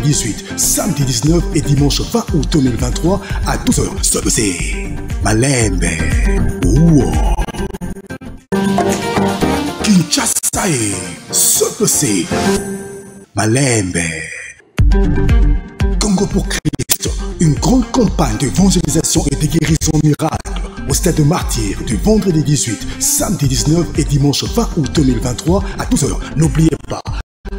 18, samedi 19 et dimanche 20 août 2023 à 12h. C'est Malembe. Kinshasa, c'est Malembe. Congo pour Christ, une grande campagne d'évangélisation et de guérison miracle au stade de Martyr du vendredi 18, samedi 19 et dimanche 20 août 2023 à 12h. N'oubliez pas,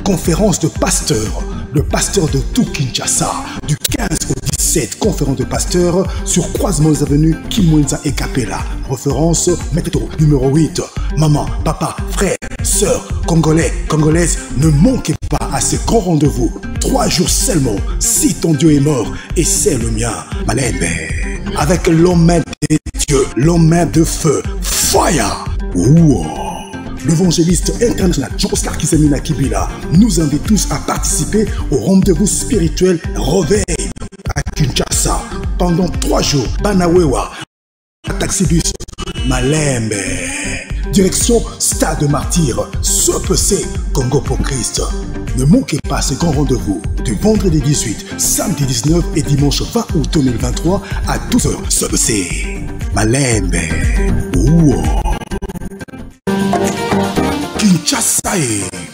conférence de pasteurs, le pasteur de tout Kinshasa, du 15 au 17, conférence de pasteurs sur Croisement des Avenues, Kimwenza et Capella. Référence, méthode numéro 8. Maman, papa, frère, sœurs, congolais, congolaises, ne manquez pas à ce grand rendez-vous. 3 jours seulement, si ton Dieu est mort, et c'est le mien, Malembe. Avec l'homme des dieux, l'homme de feu, fire. L'évangéliste international Jean-Oscar Kizamina Kibila nous invite tous à participer au rendez-vous spirituel Réveil à Kinshasa pendant 3 jours. Banawewa, Taxibus, Malembe. Direction Stade de Martyr, CPC, Congo pour Christ. Ne manquez pas ce grand rendez-vous du vendredi 18, samedi 19 et dimanche 20 août 2023 à 12h. CPC, Malembe. Kinshasa,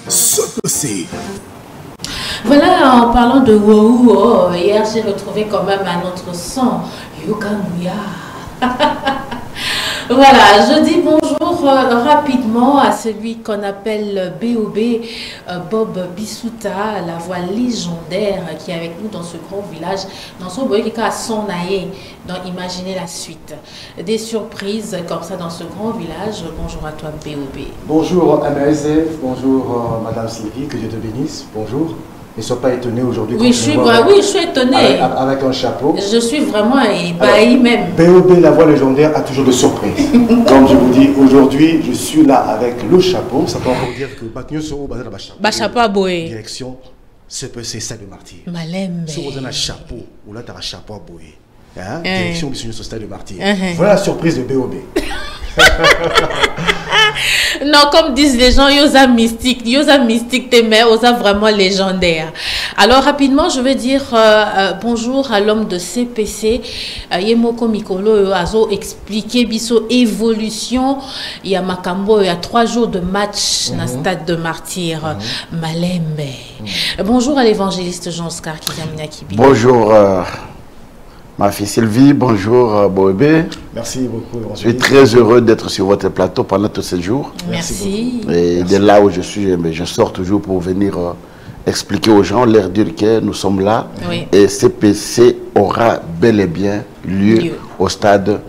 CPC. Voilà, en parlant de Wouhou, hier j'ai retrouvé quand même un autre son, Yukamuya. Voilà, je dis bonjour rapidement à celui qu'on appelle BOB, Bob Bissouta, la voix légendaire qui est avec nous dans ce grand village, dans son boy qui a son aïe. Donc imaginez la suite. Des surprises comme ça dans ce grand village. Bonjour à toi BOB. Bonjour Anaïs, bonjour Madame Sylvie, que Dieu te bénisse, bonjour. Ne sois pas étonné aujourd'hui. Oui, je suis étonné. Avec un chapeau. Je suis vraiment ébahi même. BOB, la voix légendaire, a toujours de surprises. Comme je vous dis, aujourd'hui, je suis là avec le chapeau. Ça peut encore dire que chapeau à boé. Direction, CPC Stade de Martyr. Malembe. Si vous avez un chapeau, ou là, tu as un chapeau à boé. Hein? Direction, sur Stade de Martyr. Voilà la surprise de BOB. Non, comme disent les gens, yosa mystique, t'es mais yosa vraiment légendaire. Alors rapidement, je vais dire bonjour à l'homme de CPC, Yemoko Mikolo, azo expliqué biso évolution. Il y a Makambo, il y a 3 jours de match dans le stade de Martyr, Malembe. Bonjour à l'évangéliste Jean-Oscar Kizamina Kibila. Bonjour. Ma fille Sylvie, bonjour Bobé. Merci beaucoup. Je suis très heureux d'être sur votre plateau pendant tous ces jours. Merci. Et de là où je suis, je sors toujours pour venir expliquer aux gens, leur dire que nous sommes là. Oui. Et CPC aura bel et bien lieu au stade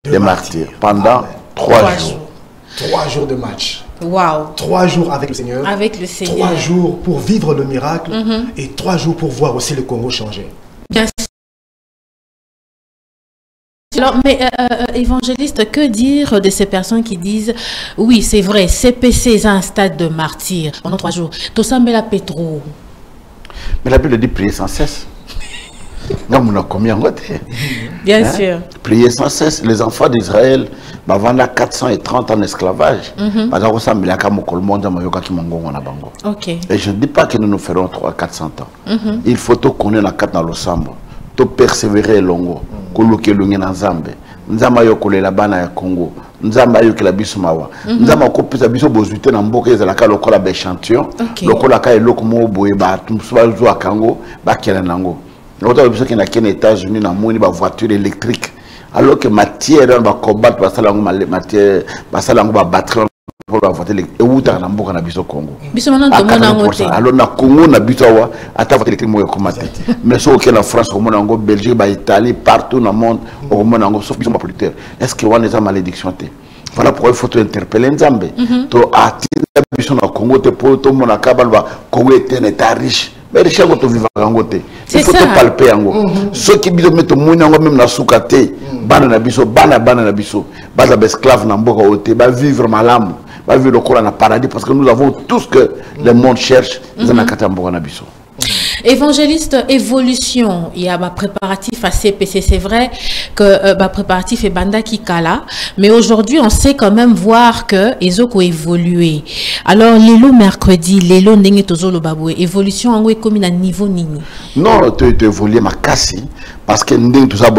des Martyrs pendant 3 jours. 3 jours de match. Waouh. 3 jours avec le Seigneur. Avec le Seigneur. 3 jours pour vivre le miracle et 3 jours pour voir aussi le Congo changer. Bien sûr. Alors, mais évangéliste, que dire de ces personnes qui disent oui, c'est vrai, CPC est un stade de martyr pendant 3 jours. Tout ça, mais la pétro. Mais la Bible dit prier sans cesse. Non, on a combien de Bien sûr. Prier sans cesse. Les enfants d'Israël, avant 430 ans en esclavage, ok. Et je ne dis pas que nous nous ferons 300-400 ans. Il faut tout connaître la carte dans le sambo. To persévérer longo koluke lungi na nzambe nzamba yokolela bana ya Congo nzamba yokela biso mawa nzamba ko pesa biso bozute na mboka ezalaka lokola ba échantillon lokola ka eloko mo boye ba tumsuba zo akango bakela nango lokola biso kina kena États-Unis na moni ba voiture électrique alors que matière ba cobalt ba salango matière ba salango ba batterie pour la voiture électrique et outa na mboka na biso Congo biso manana tomona ngote alors na Congo na biso wa ata voiture électrique mo yokomate mais so que la France au monde en Belgique ba Italie partout dans le monde au monde en sauf biso ba producteur est-ce que on est en malédiction té voilà pourquoi il faut te interpeller nzambe to atina biso na Congo te pour to mona kabal ba Congo est riche mais riche ngo to vivre en ngote il faut te palper ngo ceux qui biso mettre mona ngo même na soukate bana na biso bana na biso ba za esclave na mboka ote ba vivre malamu va vivre le Coran à paradis parce que nous avons tout ce que le monde cherche dans la Katambouranabiso. Évangéliste, évolution, il y a ma préparatif à CPC, c'est vrai que ma préparatif est Banda Kikala, mais aujourd'hui on sait quand même voir que les autres ont évolué. Alors, l'élo mercredi, l'élo n'est pas baboué, évolution en comme à niveau nini. Non, tu évolué ma casse, parce que nous avons tout ça,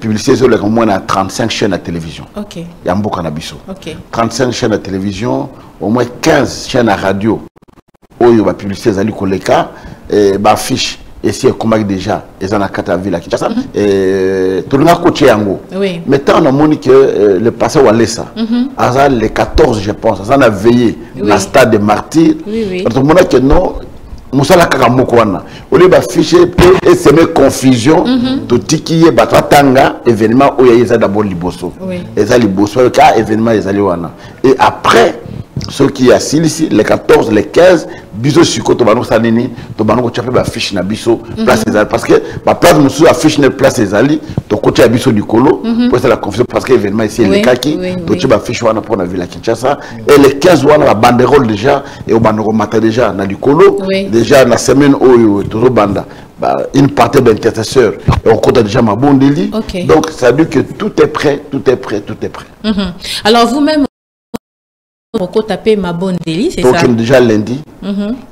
publicité sur au moins 35 chaînes à télévision. Ok. Il y a beaucoup de biso. Ok. 35 chaînes à télévision, au moins 15 chaînes à radio. Où il y a publicité zali koleka et ba fiche et si comme déjà ils en a quatre à ville à Kinshasa et tout le monde coaché yango. Oui. Maintenant on a montré que le passé ou allé ça. À les 14 je pense, ça a veillé la stade des martyrs. Oui oui. Tout le monde que non Moussala Kakamokwana. Au lieu d'afficher et semer confusion, tout qui est batanga événement où il y a d'abord liboso. Et ça liboso le cas événement ils allaient wana. Et après ceux qui assis ici les 14 les 15 biso suko to bano sanini to bano ko chape ba fiche na biso place ezali parce que ba place musu affiche na place ezali to côté ya biso du colo pour c'est la confusion parce que événement ici le kaki to tu ba fiche wana pour la ville à Kinshasa et les 15 wana la banderole déjà et au bano mata déjà na du colo déjà la semaine où toujours banda une partie d'intercesseurs et on compte déjà ma bondeli donc ça veut dire que tout est prêt alors vous-même pourquoi taper ma bonne délit, c'est ça? Déjà lundi,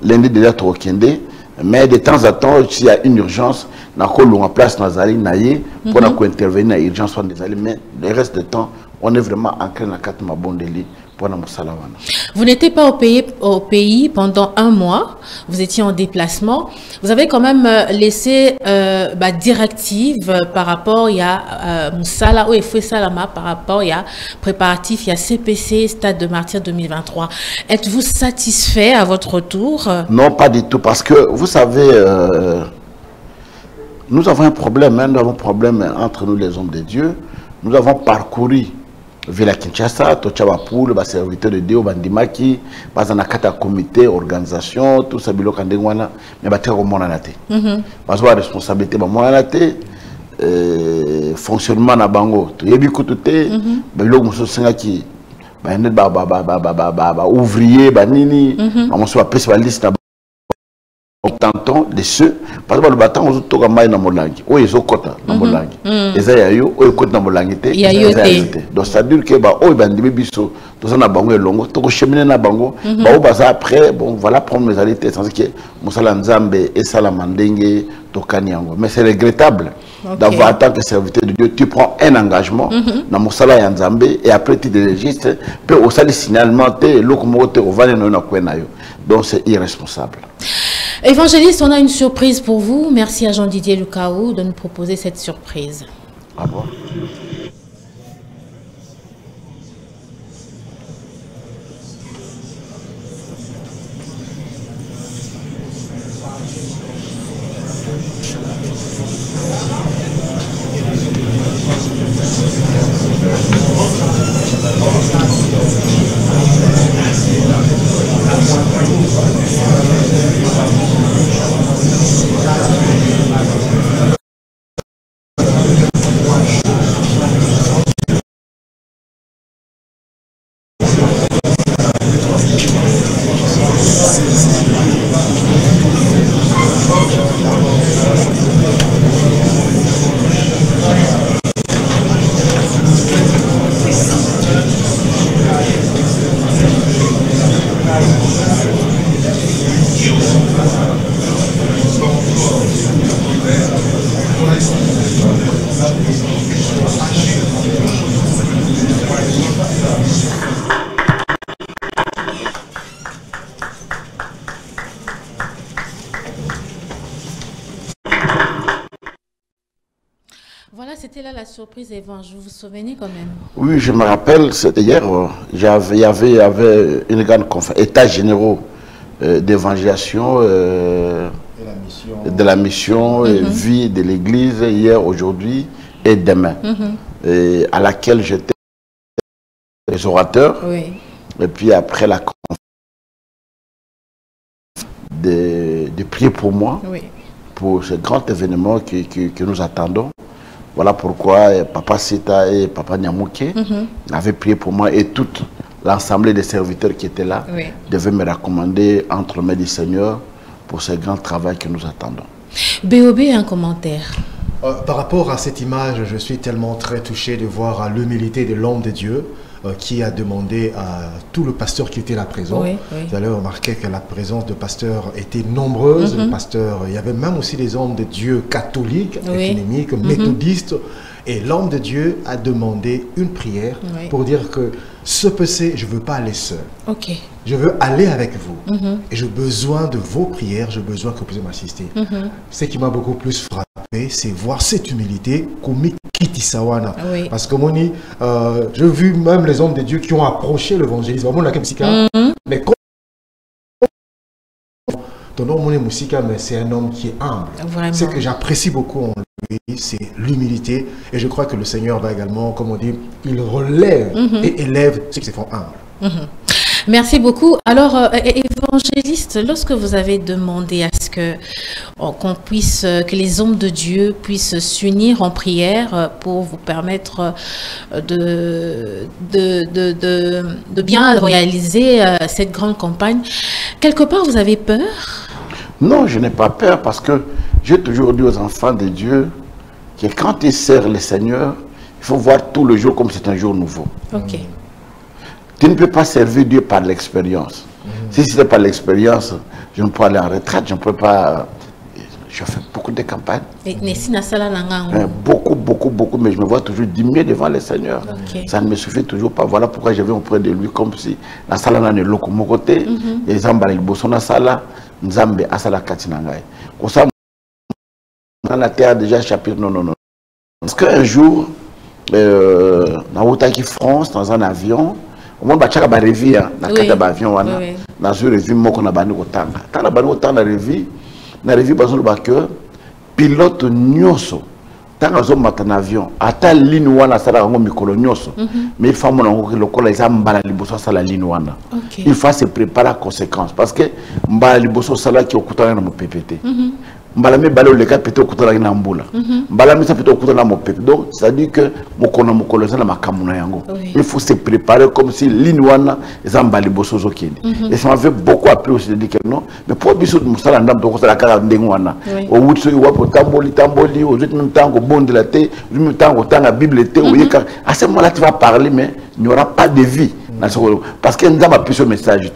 lundi déjà Tokende, mais de temps en temps, s'il y a une urgence, on a place dans Zali Naye pour intervenir dans l'urgence, mais le reste du temps, on est vraiment ancré dans la carte ma bonne délit. Vous n'étiez pas au pays pendant un mois, vous étiez en déplacement. Vous avez quand même laissé directive par rapport à Moussala ou Efoué Salama par rapport à préparatif, il y a CPC, Stade de Martyrs 2023. Êtes-vous satisfait à votre retour? Non, pas du tout, parce que vous savez, nous avons un problème, nous avons un problème entre nous les hommes de Dieu. Nous avons parcouru Villa Kinshasa, Tochabapoul, les serviteurs de Dieu, Bandimaki, Bazanakata comité, organisation, tout ça, Bilo Kandengwana, mais Baté Romonanate. Parce que la responsabilité, Bamonanate, fonctionnement na bango, tu yebi kutute, Bilo Mousso Sengaki, ouvrier, Banini, Mousso Apes, Baliste, tantôt de ceux parce que le bâton on tout comme dans molangi ou ils ont quota dans molangi et ça y a eu ou écoute dans molangi donc ça veut dire que bah oh ben des biso tout ça na bango longo tout cheminer na bango bah au basa après bon voilà prendre mes alités sans que Moussala Nzambe et Salamandenge to Kanyango mais c'est regrettable d'avoir en tant que serviteur de Dieu tu prends un engagement dans Moussala Nzambe et après tu déregistres peut au sali signalement te locomote au vale no na kwenayo donc c'est irresponsable. Évangéliste, on a une surprise pour vous. Merci à Jean-Didier Lukaou de nous proposer cette surprise. Ah bon? Voilà, c'était là la surprise, Evan. Vous vous souvenez quand même? Oui, je me rappelle, c'était hier, il y avait une grande conférence, états généraux d'évangélisation de la mission vie de l'église, hier, aujourd'hui et demain, et à laquelle j'étais les orateurs, et puis après la conférence, de prier pour moi, pour ce grand événement que nous attendons. Voilà pourquoi Papa Sita et Papa Nyamouké avaient prié pour moi et toute l'ensemble des serviteurs qui étaient là devaient me recommander entre les mains du Seigneur pour ce grand travail que nous attendons. BOB, un commentaire. Par rapport à cette image, je suis tellement très touché de voir l'humilité de l'homme de Dieu qui a demandé à tout le pasteur qui était là présent. Oui. Vous allez remarquer que la présence de pasteurs était nombreuse. Le pasteur, il y avait même aussi des hommes de Dieu catholiques, économiques, méthodistes. Et l'homme de Dieu a demandé une prière pour dire que ce PC, je ne veux pas aller seul. Je veux aller avec vous. Et j'ai besoin de vos prières, j'ai besoin que vous puissiez m'assister. Ce qui m'a beaucoup plus frappé, c'est voir cette humilité comme Kitisawana. Parce que j'ai vu même les hommes de Dieu qui ont approché l'évangélisme. Mais comme ton homme est musical, mais c'est un homme qui est humble. Ce que j'apprécie beaucoup en lui, c'est l'humilité. Et je crois que le Seigneur va également, comme on dit, il relève et élève ceux qui se font humbles. Merci beaucoup. Alors, évangéliste, lorsque vous avez demandé à ce que qu'on puisse, que les hommes de Dieu puissent s'unir en prière pour vous permettre de bien réaliser cette grande campagne, quelque part vous avez peur? Non, je n'ai pas peur parce que j'ai toujours dit aux enfants de Dieu que quand ils servent le Seigneur, il faut voir tout le jour comme c'est un jour nouveau. Tu ne peux pas servir Dieu par l'expérience. Si c'était par l'expérience, je ne peux pas aller en retraite, je ne peux pas... Je fais beaucoup de campagnes. Beaucoup, mais je me vois toujours diminuer devant le Seigneur. Ça ne me suffit toujours pas. Voilà pourquoi je viens auprès de lui comme si la salle n'a pas de mon côté. Les gens ont la salle, Nzambe a la katinangai. Comme ça, dans la terre déjà chapitre non. Parce qu'un jour, dans France, dans un avion, au monde bachaka ba revi na kata ba avion wana na zo revi moko na bani kotanga tana bani kotanga na revi bazolo ba que pilote nyoso tanga zo mata na avion ata ligne wana sala ngo mikolo nyoso mais il faut mon ngo lokola isa mbala liboso sala ligne wana il faut se préparer à conséquence parce que mbala liboso sala ki okutana na mo PPT mbala me balo le ka pété okutana na mbula mbala me ça pété okutana na mo PPT donc ça dit que mokolo ça na makamuna yango il faut se préparer comme si l'inwana isa mbala liboso zo kindi et ça m'a fait beaucoup appris aussi de dire que non mais pour biso de musala ndam to kosala kala ndengwana o wutso iwa po tamboli o jetu ntango bonde la té ntango tanga bible té o yeka à ce moment-là tu vas parler mais il n'y aura pas de vie parce que nous avons plus ce message.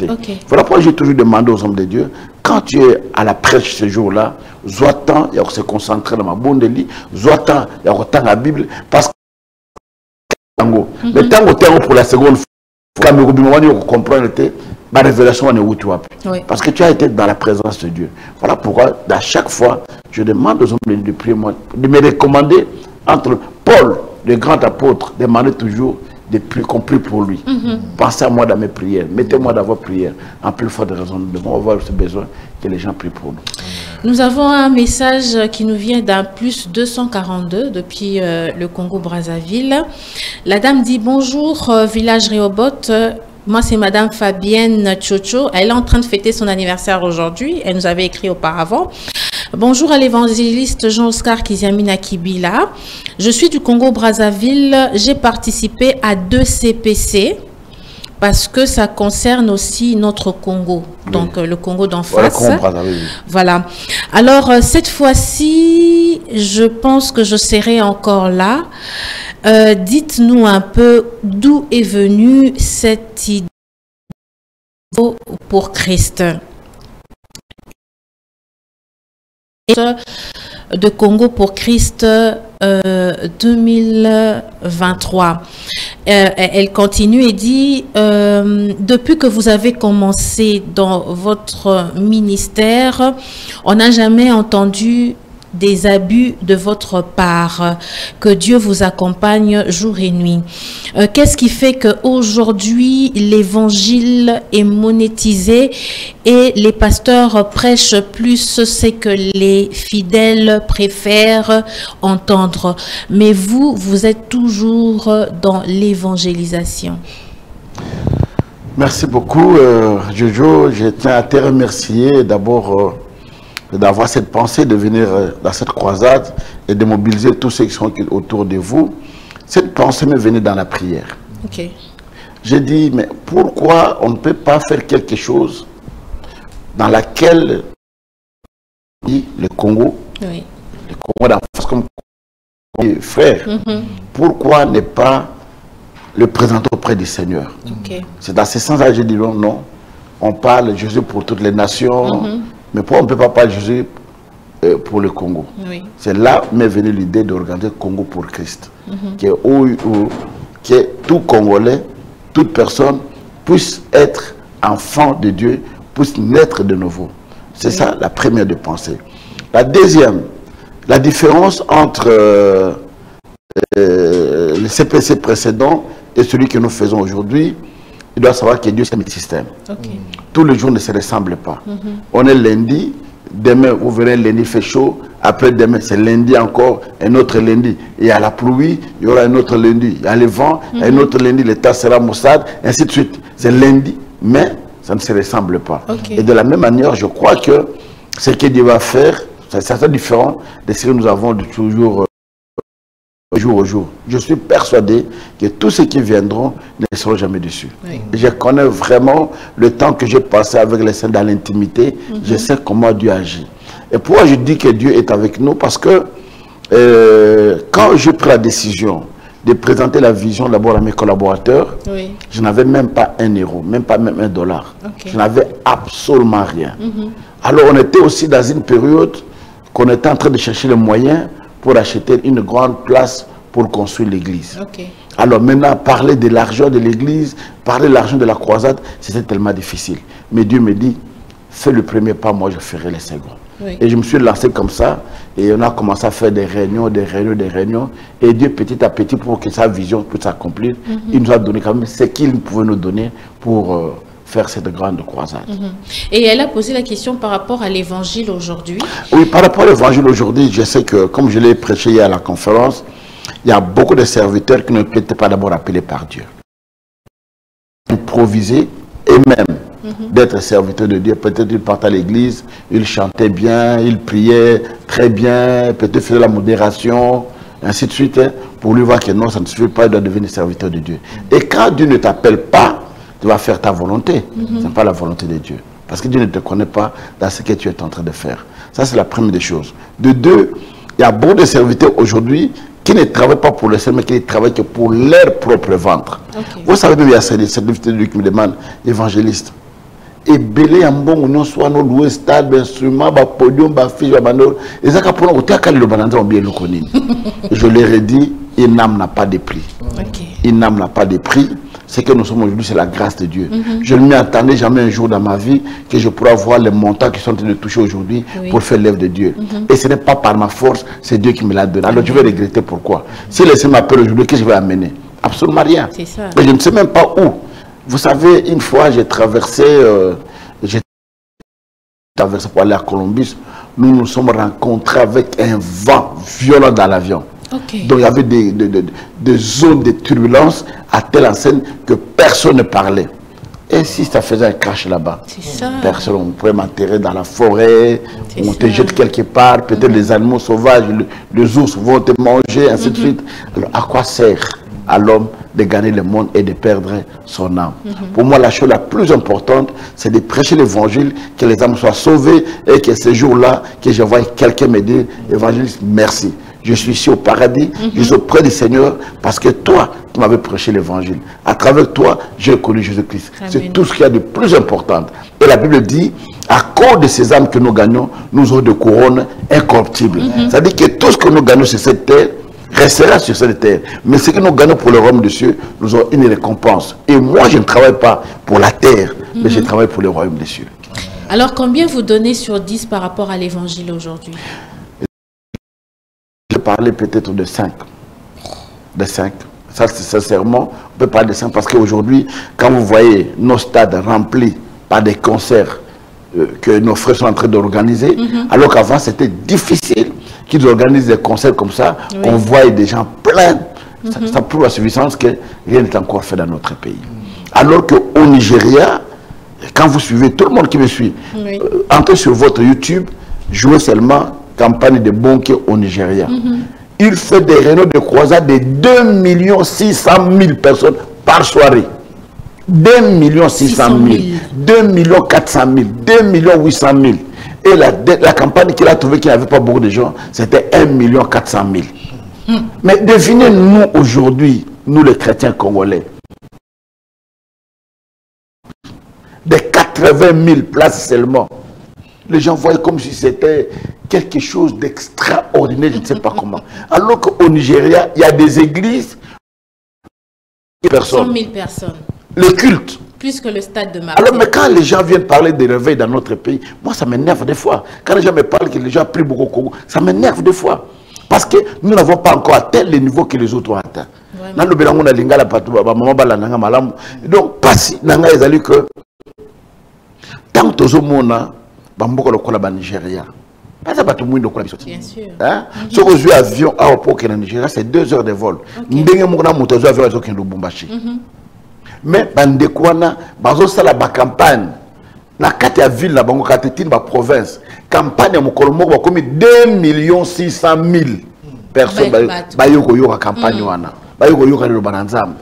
Voilà pourquoi j'ai toujours demandé aux hommes de Dieu, quand tu es à la prêche ce jour-là, Zoatan, il y a se concentrer dans ma bonne lit, Zoatan, il y a la Bible, parce que le tango pour la seconde fois, quand nous comprenons ma révélation est où tu as pu. Parce que tu as été dans la présence de Dieu. Voilà pourquoi, à chaque fois, je demande aux hommes de prier, de me recommander entre Paul, le grand apôtre, demander toujours de plus compris pour lui. Pensez à moi dans mes prières. Mettez-moi dans vos prières. En plus fort de raison, nous devons avoir ce besoin que les gens prient pour nous. Nous avons un message qui nous vient d'un plus 242 depuis le Congo-Brazzaville. La dame dit bonjour, village Rehoboth. Moi, c'est Madame Fabienne Chocho. Elle est en train de fêter son anniversaire aujourd'hui. Elle nous avait écrit auparavant. Bonjour à l'évangéliste Jean-Oscar Kiziamina Kibila. Je suis du Congo-Brazzaville. J'ai participé à 2 CPC parce que ça concerne aussi notre Congo. Donc, le Congo d'en face. Voilà. Alors, cette fois-ci, je pense que je serai encore là. Dites-nous un peu d'où est venue cette idée pour Christ. De Congo pour Christ 2023. Elle continue et dit depuis que vous avez commencé dans votre ministère, on n'a jamais entendu des abus de votre part. Que Dieu vous accompagne jour et nuit. Qu'est-ce qui fait qu'aujourd'hui l'évangile est monétisé et les pasteurs prêchent plus ce que les fidèles préfèrent entendre? Mais vous, vous êtes toujours dans l'évangélisation. Merci beaucoup, Jojo. Je tiens à te remercier d'abord d'avoir cette pensée de venir dans cette croisade et de mobiliser tous ceux qui sont autour de vous. Cette pensée m'est venue dans la prière. J'ai dit, mais pourquoi on ne peut pas faire quelque chose dans laquelle le Congo, oui. le Congo d'enfance comme frère. Pourquoi ne pas le présenter auprès du Seigneur? C'est dans ce sens-là que j'ai dit non, non. On parle de Jésus pour toutes les nations, mais pourquoi on ne peut pas parler de Jésus pour le Congo? C'est là m'est venue l'idée d'organiser Congo pour Christ, que tout Congolais, toute personne puisse être enfant de Dieu, puisse naître de nouveau. C'est ça la première de pensée. La deuxième, la différence entre le CPC précédent et celui que nous faisons aujourd'hui, il doit savoir que Dieu c'est un système. Tous les jours ne se ressemblent pas. On est lundi, demain vous verrez lundi fait chaud, après demain c'est lundi encore, un autre lundi. Il y a la pluie, il y aura un autre lundi. Il y a le vent, un autre lundi, le temps sera maussade, ainsi de suite. C'est lundi, mais ça ne se ressemble pas. Et de la même manière, je crois que ce que Dieu va faire, c'est certainement différent de ce que nous avons de toujours jour au jour. Je suis persuadé que tous ceux qui viendront ne seront jamais déçus. Je connais vraiment le temps que j'ai passé avec les saints dans l'intimité. Je sais comment Dieu agit. Et pourquoi je dis que Dieu est avec nous? Parce que quand j'ai pris la décision de présenter la vision d'abord à mes collaborateurs, je n'avais même pas €1, même pas même $1. Je n'avais absolument rien. Alors on était aussi dans une période qu'on était en train de chercher les moyens pour acheter une grande place pour construire l'église. Alors maintenant, parler de l'argent de l'église, parler de l'argent de la croisade, c'était tellement difficile. Mais Dieu me dit, fais le premier pas, moi je ferai les seconds. Et je me suis lancé comme ça, et on a commencé à faire des réunions, des réunions, des réunions. Et Dieu, petit à petit, pour que sa vision puisse s'accomplir, il nous a donné quand même ce qu'il pouvait nous donner pour faire cette grande croisade. Et elle a posé la question par rapport à l'évangile aujourd'hui. Oui, par rapport à l'évangile aujourd'hui, je sais que, comme je l'ai prêché hier à la conférence, il y a beaucoup de serviteurs qui ne peuvent pas d'abord appelés par Dieu. Improviser et même d'être serviteur de Dieu. Peut-être il partait à l'église, il chantait bien, il priait très bien, peut-être faisait la modération, ainsi de suite, pour lui voir que non, ça ne suffit pas, il doit devenir serviteur de Dieu. Et quand Dieu ne t'appelle pas, tu vas faire ta volonté. Ce n'est pas la volonté de Dieu. Parce que Dieu ne te connaît pas dans ce que tu es en train de faire. Ça, c'est la première des choses. De deux, il y a beaucoup de serviteurs aujourd'hui qui ne travaillent pas pour le Seigneur, mais qui ne travaillent que pour leur propre ventre. Vous savez, il y a ces serviteurs de Dieu qui me demandent, évangéliste, et belé en bon union soit nos loués stade instruments ba podium ba fiche ba bandol et ça pour nous t'as le bananza bien le connaît. Je leur ai dit, une âme n'a pas de prix. Une âme n'a pas de prix. Ce que nous sommes aujourd'hui, c'est la grâce de Dieu. Je ne m'y attendais jamais un jour dans ma vie que je pourrais voir les montants qui sont en train de toucher aujourd'hui pour faire l'œuvre de Dieu. Et ce n'est pas par ma force, c'est Dieu qui me l'a donné. Alors je vais regretter pourquoi. Si le Seigneur m'appelle aujourd'hui, qu'est-ce que je vais amener? Absolument rien. Mais je ne sais même pas où. Vous savez, une fois, j'ai traversé pour aller à Columbus. Nous nous sommes rencontrés avec un vent violent dans l'avion. Donc il y avait des zones de turbulence à telle enseigne que personne ne parlait. Et si ça faisait un crash là-bas, personne, on pourrait m'enterrer dans la forêt, on te jette quelque part, peut-être les animaux sauvages, les ours vont te manger, ainsi de suite. Alors à quoi sert à l'homme de gagner le monde et de perdre son âme? Pour moi, la chose la plus importante, c'est de prêcher l'évangile, que les âmes soient sauvées et que ce jour-là, que je vois quelqu'un me dire, évangéliste, merci. Je suis ici au paradis, je suis auprès du Seigneur parce que toi, tu m'avais prêché l'évangile. À travers toi, j'ai connu Jésus-Christ. C'est tout ce qu'il y a de plus important. Et la Bible dit, à cause de ces âmes que nous gagnons, nous aurons des couronnes incorruptibles. C'est-à-dire que tout ce que nous gagnons sur cette terre restera sur cette terre. Mais ce que nous gagnons pour le royaume de cieux, nous aurons une récompense. Et moi, je ne travaille pas pour la terre, mais je travaille pour le royaume des cieux. Alors, combien vous donnez sur 10 par rapport à l'évangile aujourd'hui? Je parlais peut-être de 5. De 5. Ça, c'est sincèrement, on peut parler de 5 parce qu'aujourd'hui, quand vous voyez nos stades remplis par des concerts que nos frères sont en train d'organiser, alors qu'avant, c'était difficile qu'ils organisent des concerts comme ça, qu'on voit des gens pleins. Ça prouve la suffisance que rien n'est encore fait dans notre pays. Alors qu'au Nigeria, quand vous suivez, tout le monde qui me suit, entrez sur votre YouTube, jouez seulement campagne de banquiers au Nigeria. Il fait des réunions de croisade de 2 600 000 personnes par soirée. 2 600 000, 2 400 000, 2 800 000. Et la campagne qu'il a trouvée qui n'avait pas beaucoup de gens, c'était 1 400 000. Mais devinez, nous aujourd'hui, nous les chrétiens congolais, des 80 000 places seulement, les gens voyaient comme si c'était quelque chose d'extraordinaire, je ne sais pas comment. Alors qu'au Nigeria, il y a des églises, 100 000 personnes. Le culte. Plus que le stade de Marseille. Alors, mais quand les gens viennent parler des réveils dans notre pays, moi, ça m'énerve des fois. Quand les gens me parlent que les gens prient beaucoup au Congo, ça m'énerve des fois. Parce que nous n'avons pas encore atteint les niveaux que les autres ont atteints. Donc, passi, nanga ezali que tant que tout le monde bamboko lokola ba Nigeria. Bien sûr. Hein? Si vous avez un avion à Nigeria, Nigeria, c'est 2 heures de vol. Mais bandekwana bazo sala ba campagne na kati ya ville na bango katetine ba province campagne ya mokolo moko ba komi 2 600 000 personnes ba yoko yoka campagne wana ba yoko yoka le bananzam.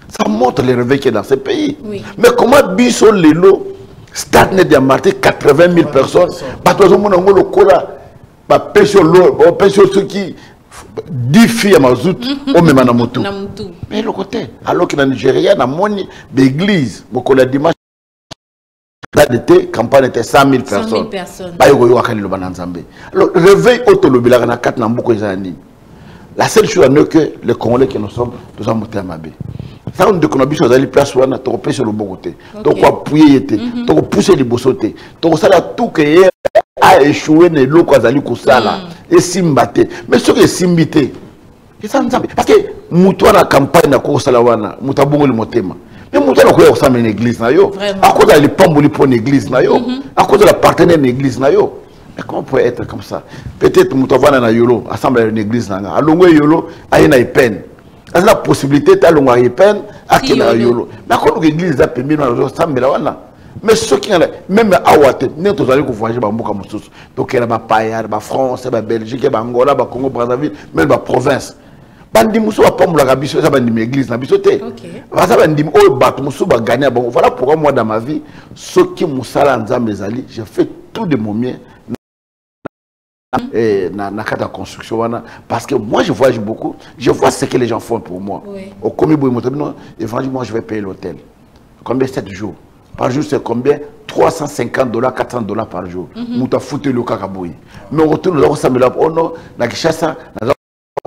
Ça montre les réveils qu'il y a dans ce pays. Oui. Mais comment biso lelo stade net de Marté 80 000 personnes ba tozo mona ngolo kola ba pesio lo ba pesio ceux qui 10 filles à Mazout, au même à Motu. Mais le côté, alors que dans le Nigeria, dans mon église, la dimanche, la campagne était 100 000 personnes. 100 000 personnes. Alors, réveil autolobé, la seule chose est que les Congolais qui nous sommes, nous sommes montés à Mabé. Ça, on dit qu'on a besoin d'aller place où on a topé sur le bon côté. Donc, on a appuyé, on a poussé les bossotés. Donc, ça a tout que a échoué les locaux azali kusala et simbate mais ce que simbité ça nous parce que muto na campagne na ko sala wana mutabongo le motema mais muto na ko ya kusama une église na yo à cause de l'ipamboli pour une église na yo à cause de la partenaire de l'église na yo. Mais comment peut être comme ça? Peut-être muto vana na yolo assemble une église na alongo yolo ayena ipen a la possibilité talongo ipen akena yolo mais quand l'église a permis na assemble la wana. Mais ceux qui ont même à Ouate, nous allons voyager dans beaucoup de choses. Donc il y a des Payard, des France, des Belgique, des Angola, des Congo Brazzaville, même des provinces. Bandi muso va pas me la biso, ça bandi l'église na bisoté. Ça bandi oh bat muso va gagner bon. Voilà pourquoi moi dans ma vie, ceux qui musala nzambe zali, j'ai fait tout de mon mieux. Et na kata construction wana parce que moi je voyage beaucoup, je vois ce que les gens font pour moi. Au commis boy moto, éventuellement je vais payer l'hôtel. Combien 7 jours? Par jour, c'est combien? 350 $, 400 $ par jour. Mouta foutu le kakaboui. Mais on retourne là, on s'amène là, on a la kichassa,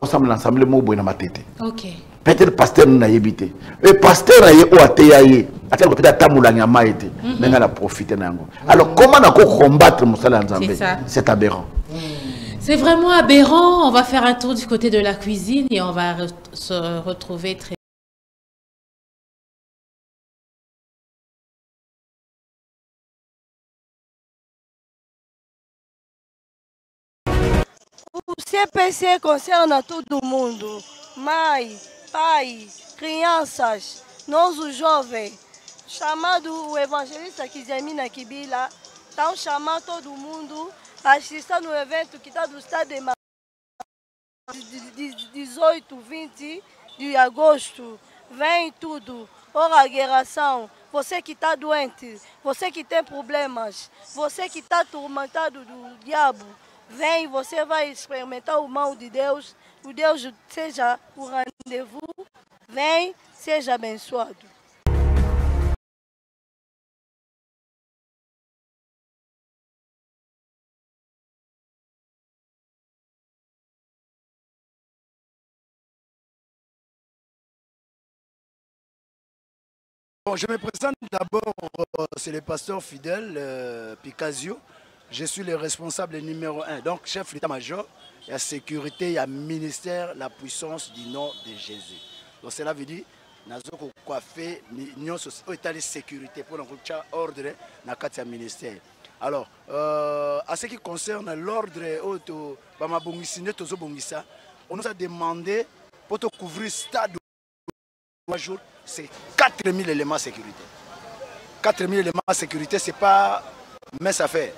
on s'amène l'ensemble, le mot boina matete. Ok. Peut-être le pasteur n'a évité. Le pasteur a eu au atéaïe. Attends, peut-être tamoulanga maïté. Mais on a profité d'ango. Alors, comment on a combattre Moussala Nzambé? C'est aberrant. C'est vraiment aberrant. On va faire un tour du côté de la cuisine et on va se retrouver très. O CPC concerne todo mundo, mãe, pai, crianças, nós os jovens, chamado o evangelista Kizemina Kibila, estão chamando todo mundo a assistir no evento que está do estado de Marseille, de 18, 20 de agosto, vem tudo, oração, você que está doente, você que tem problemas, você que está atormentado do diabo, vem, você vai experimentar o mal de Deus. O Deus seja o rendezvous. Vem, seja abençoado. Bon, je me présente d'abord, c'est le pasteur fidèle Picasio. Je suis le responsable numéro 1, donc chef d'état-major, il y a sécurité, il y a ministère, la puissance du nom de Jésus. Donc cela veut dire, nous avons coiffé l'union de sécurité pour ordre dans le ministère. Alors, à ce qui concerne l'ordre, on nous a demandé pour couvrir le stade de 3 jours, c'est 4 000 éléments de sécurité. 4 000 éléments de sécurité, ce n'est pas mince affaire.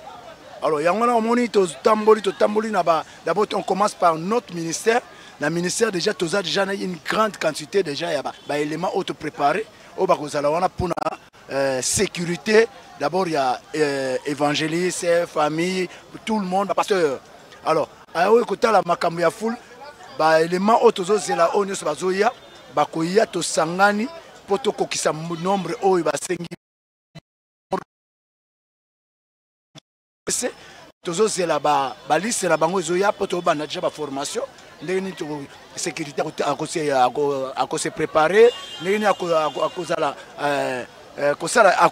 Alors, d'abord, on commence par notre ministère. Le ministère, déjà, il y a une grande quantité déjà d'éléments auto-préparés. Pour sécurité. D'abord, il y a évangéliste, famille, tout le monde, pasteur. Alors, côté la makambu ya foule, ba élément autozo zela onyo bazoya, ba koya to sangani poto kokisa nombre oyo ba sengi. Tozo zela ba liste la bango zoya poto ba na déjà ba formation, ndeni to sécurité à se préparer, ndeni à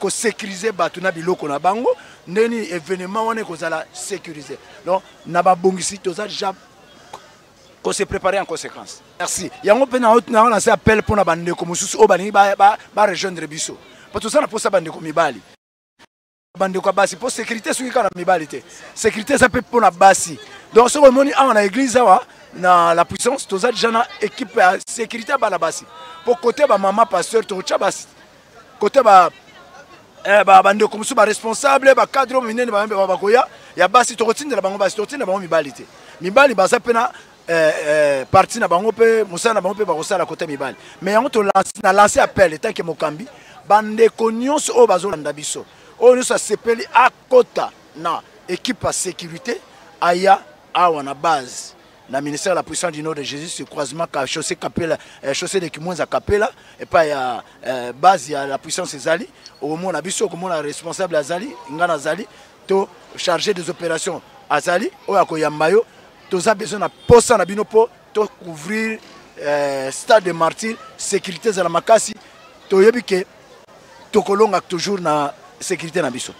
sécuriser batuna biloko na bango, ndeni événement wana kozala sécuriser. Donc na ba bongisi toza déjà qu'on se préparer en conséquence. Merci. Yango pena on lancé appel pour na bande ko mususu o bani ba rejoindre biso. Parce que ça na posa bande ko mibali. Bande ko basi pour sécurité soki kana mibali te. Sécurité ça peut pour na basi. Donc ce moni en église wa na la puissance toza déjà na équipe sécurité ba la basi. Pour côté ba maman pasteur to cha basi. Côté ba bande ko mususu ba responsable ba cadre minene ba koya ya basi to kotinda bango basi to tinda bango mibali te. Mibali ba ça pena parti na bango pe musana bango pe bakosala côté mibali mais yango to lancer appel tant que mokambi bande konyos o bazolanda biso o nyos sepeli akota na équipe à sécurité aya awa na base na ministère de la puissance du nom de Jésus sur croisement ka chaussée Kapela chaussée de Kimwenza Kapela et pas ya base ya la puissance ezali au moment na biso comme la responsable azali ngana azali to chargé des opérations azali o akoyambayo. Nous avons besoin de poste na bino pour couvrir stade de martyrs, sécurité de la makasi. To yebi ke tokolonga toujours na sécurité na biso.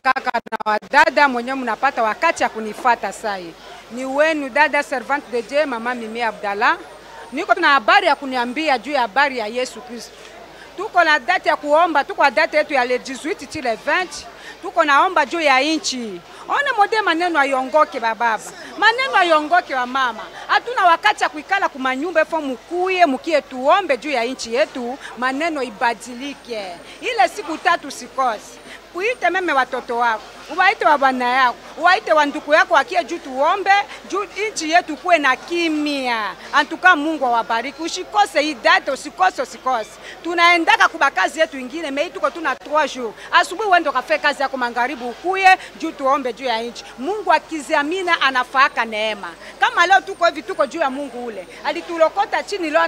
Kaka na wadada mwenye mnapata wakati ya kunifata sai. Ni wenu dada servante de Dieu mama Mimi Abdallah. Niko tuna habari ya kuniambia juu ya habari ya Yesu Kristo. Tuko na date ya kuomba, tuko na date yetu ya le 18 til le 20. Tuko naomba juu ya inchi. Ona mode maneno ayongoke bababa. Maneno ayongoke wa mama. Hatuna wakati ya kuikala kumanyumba fo mukie tuombe juu ya inchi yetu, maneno ibadilike. Ile siku 3 sikose. Uite meme watoto wako, uwaite wa bwana yako, uwaite wa ndugu yako wakie juu tuombe, juu inchi yetu kuwe na kimya. Antuka Mungu awabariki, usikose hii date, usikose. Tunaendaka kuba kazi yetu ingine, mei tuko tuna 3 jours. Asubuhi wendo kafe kazi yako mangaribu ukuye, juu tuombe juu ya inchi. Mungu akiziamina anafaaka neema. Kama leo tuko hivi tuko juu ya Mungu ule. Alitulokota chini leo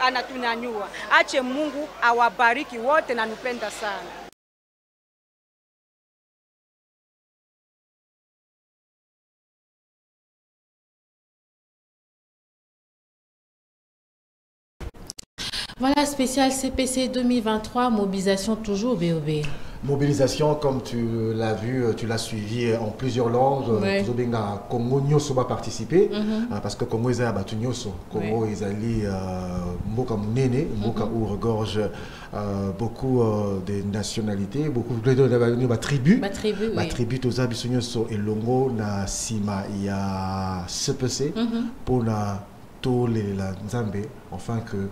anatunyanyua. Ache Mungu awabariki wote na nupenda sana. Voilà, spécial CPC 2023, mobilisation toujours BOB. Mobilisation, comme tu l'as vu, tu l'as suivi en plusieurs langues. Zobenga Congo Nyoso va participer parce que Congo est à Batu Nyoso. Congo est allé Mboka Munene, Mboka où regorge beaucoup de nationalités, beaucoup de tribus. Tribus aux Abisu Nyoso et Longo na Sima il y a CPC pour na Tole la Nzambe, enfin que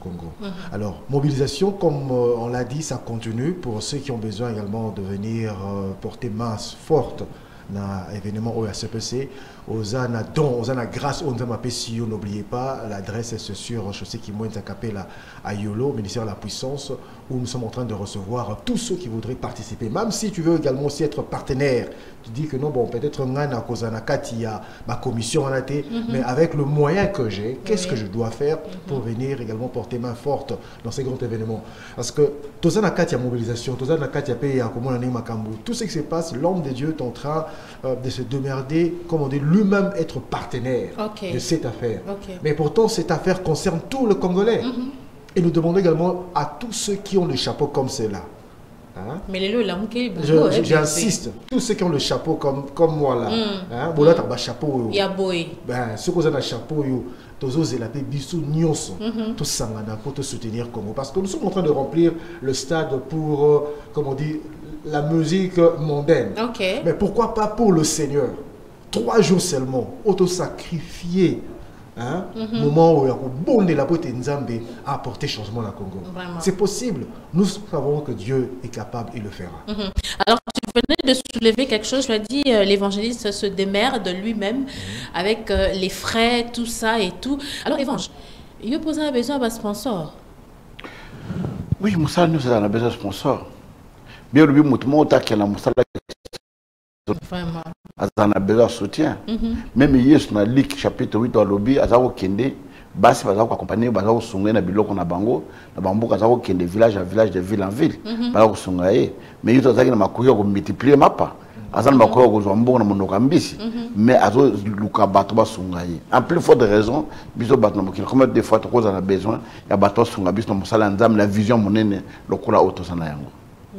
Congo. Alors, mobilisation, comme on l'a dit, ça continue pour ceux qui ont besoin également de venir porter main forte dans l'événement OACPC. Osana don, Osana grâce au Nzamapesio, n'oubliez pas, l'adresse est sur chaussée Kimwenza Kapela à Yolo, ministère de la Puissance, où nous sommes en train de recevoir tous ceux qui voudraient participer. Même si tu veux également aussi être partenaire, tu dis que non, bon, peut-être Ngana Kozana Katia, ma commission en a été, mais avec le moyen que j'ai, qu'est-ce que je dois faire pour venir également porter main forte dans ces grands événements? Parce que Tozana Katia mobilisation, Tozana Katia paye à Makambu, tout ce qui se passe, l'homme de Dieu est en train de se démerder, comme on dit, lui-même être partenaire de cette affaire. Mais pourtant, cette affaire concerne tout le Congolais. Et nous demandons également à tous ceux qui ont le chapeau comme cela. Hein? Mais j'insiste, tous ceux qui ont le chapeau comme moi là, chapeau, ben, ceux qui ont un chapeau, tous la bisou nyonso, tous sangana pour te soutenir Congo. Parce que nous sommes en train de remplir le stade pour, comme on dit, la musique mondaine. Mais pourquoi pas pour le Seigneur? 3 jours seulement, auto-sacrifier. moment où bon de la beauté Nzambe a apporté changement au Congo. C'est possible. Nous savons que Dieu est capable, il le fera. Alors, tu venais de soulever quelque chose, tu as dit l'évangéliste se démerde lui-même avec les frais, tout ça et tout. Alors, évangile, il pose un besoin d'un sponsor. Oui, Moussa, nous avons besoin de sponsor. Bien, le but, vraiment. On a besoin de soutien. Même hier, dans la Ligue chapitre 8 au lobby, à Zao Kende, Bassi va accompagner, Bazao Songé, na Biloko na Bango, na Bambo, Zao Kende, village à village, de ville en ville. Bazao Songé. Mais il y a des gens qui ont multiplié ma part. Azan Makoro Gozambo na Monokambisi. Mais Azo Luka Batoba Songé. En plus forte raison, Biso Batnomokil, comme des fois, tu as besoin, il y a Bato Songabis, dans Mosalanzam, la vision monnaie, le Kola Otosanayango.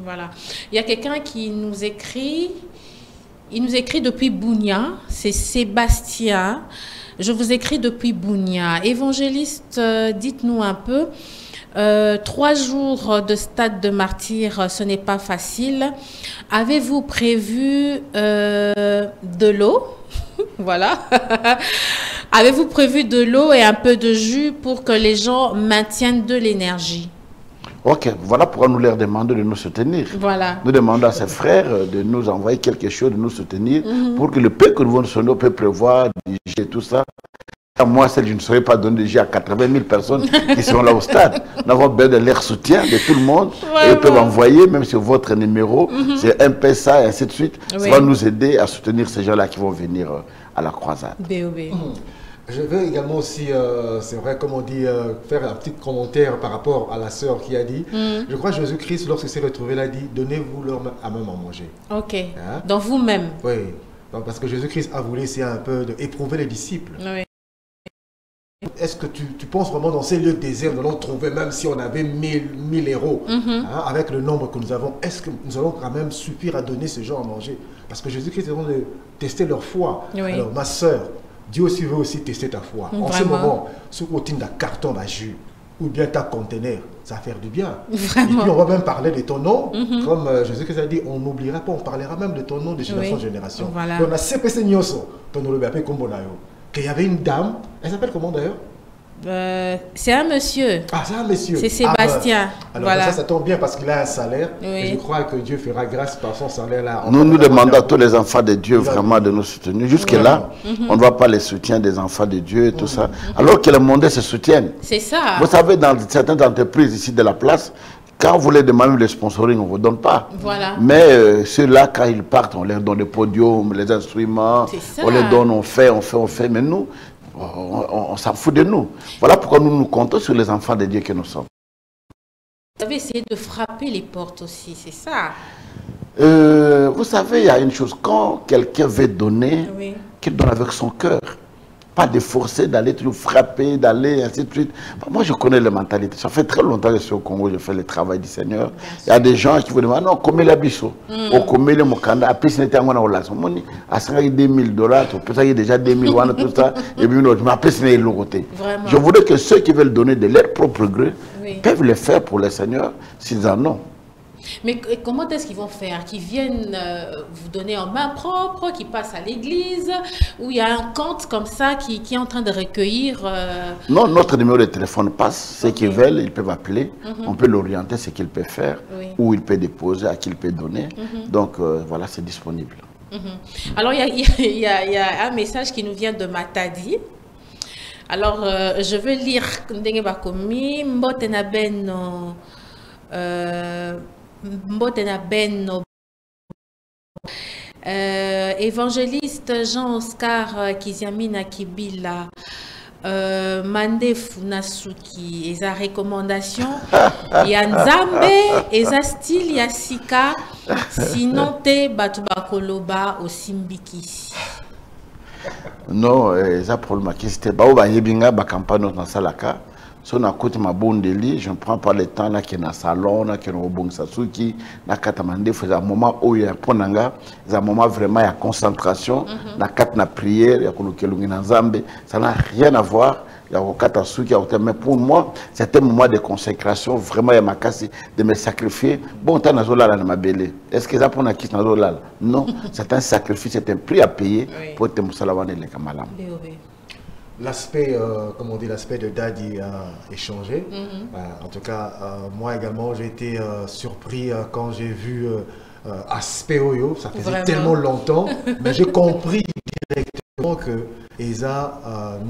Voilà. Il y a quelqu'un qui nous écrit. Il nous écrit depuis Bounia, c'est Sébastien. Je vous écris depuis Bounia. Évangéliste, dites-nous un peu. 3 jours de stade de martyr, ce n'est pas facile. Avez-vous prévu de l'eau? Voilà. Avez-vous prévu de l'eau et un peu de jus pour que les gens maintiennent de l'énergie? Ok, voilà pourquoi nous leur demandons de nous soutenir. Voilà. Nous demandons à ses frères de nous envoyer quelque chose, de nous soutenir, pour que le peu que nous voulons peut prévoir, diriger tout ça. Moi, je ne saurais pas donner déjà à 80 000 personnes qui sont là au stade. Nous avons besoin de leur soutien, de tout le monde. Ouais, et ils peuvent envoyer, même sur votre numéro, c'est un PSA et ainsi de suite. Ça va nous aider à soutenir ces gens-là qui vont venir à la croisade. BOB. Je veux également aussi, c'est vrai, comme on dit, faire un petit commentaire par rapport à la sœur qui a dit, je crois que Jésus-Christ, lorsqu'il s'est retrouvé là, a dit, donnez-vous leur à même à manger. Ok, donc vous-même. Oui, donc, parce que Jésus-Christ a voulu essayer un peu d'éprouver les disciples. Oui. Est-ce que tu penses vraiment dans ces lieux déserts, nous allons trouver, même si on avait 1000 héros, avec le nombre que nous avons, est-ce que nous allons quand même suffire à donner ces gens à manger? Parce que Jésus-Christ est en train de tester leur foi. Oui. Alors, ma sœur, Dieu aussi veut aussi tester ta foi. Vraiment? En ce moment, ce côté d'un carton à jus ou bien ta conteneur, ça va faire du bien. Vraiment? Et puis on va même parler de ton nom. Comme Jésus-Christ a dit, on n'oubliera pas, on parlera même de ton nom de génération en génération. Voilà. Et on a CPC Nyoso, qu'il y avait une dame, elle s'appelle comment d'ailleurs? C'est un monsieur. Ah, c'est un monsieur. C'est Sébastien. Alors voilà. Ça tombe bien parce qu'il a un salaire. Oui. Et je crois que Dieu fera grâce par son salaire là. Nous demandons à tous les enfants de Dieu vraiment de nous soutenir. Jusque-là, on ne voit pas les soutiens des enfants de Dieu et tout ça. Alors que le monde se soutienne. C'est ça. Vous savez, dans certaines entreprises ici de la place, quand vous les demandez le sponsoring, on ne vous donne pas. Voilà. Mais ceux-là, quand ils partent, on leur donne des podiums, les instruments, on les donne, on fait. Mais nous, on s'en fout de nous. Voilà pourquoi nous nous comptons sur les enfants de Dieu que nous sommes. Vous avez essayé de frapper les portes aussi, c'est ça? Vous savez, il y a une chose, quand quelqu'un veut donner, qu'il donne avec son cœur. Pas de forcer d'aller toujours frapper, d'aller, ainsi de suite. Moi, je connais la mentalité. Ça fait très longtemps que je suis au Congo, je fais le travail du Seigneur. Il y a des gens qui vous demandent, non, combien la biso? Ou combien le mokanda? Après, ce n'était pas un olas. À 5 000 $, peut-être qu'il y a déjà 2 000 $, tout ça. Et puis, mais après, ce n'est pas l'autre côté. Je voudrais que ceux qui veulent donner de leur propre gré peuvent le faire pour le Seigneur s'ils en ont. Mais comment est-ce qu'ils vont faire? Qu'ils viennent vous donner en main propre, qu'ils passent à l'église, ou il y a un compte comme ça qui est en train de recueillir Non, notre numéro de téléphone passe. Ceux qui veulent, ils peuvent appeler. On peut l'orienter, ce qu'il peut faire, où il peut déposer, à qui il peut donner. Donc, voilà, c'est disponible. Alors, il y a un message qui nous vient de Matadi. Alors, je vais lire Ndenge Bakomi, Mbotena Benno. Mbotena Benno. Évangéliste Jean-Oscar Kiziamina Kibila. Mandefu Nasuki, et sa recommandation, ya Nzambe, et sa style ya Sika, sinon te Batubakoloba au Simbikisi. Non, ça problème qui c'était ba oba yebinga ba campagne dans salaka. Si on a côté ma bonne délit, je ne prends pas le temps là qui est dans le salon, là qui est dans le bon sasuki, là katamande, c'est un moment où il y a ponanga, c'est un moment vraiment il y a concentration, la carte na prière, il y a kolokelungi na Nzambe, ça n'a rien à voir. Il y a katasuki, mais pour moi, c'est un moment de consécration, vraiment il y a ma casse de me sacrifier. Bon, t'as nazola là dans ma belle. Est-ce que ça prend un kiss nazola? Non, c'est un sacrifice, c'est un prix à payer pour te moussalavane les kamalam. l'aspect, comment on dit, l'aspect de Daddy a changé. En tout cas, moi également, j'ai été surpris quand j'ai vu Aspect Oyo. Ça faisait tellement longtemps, mais j'ai compris directement que Eza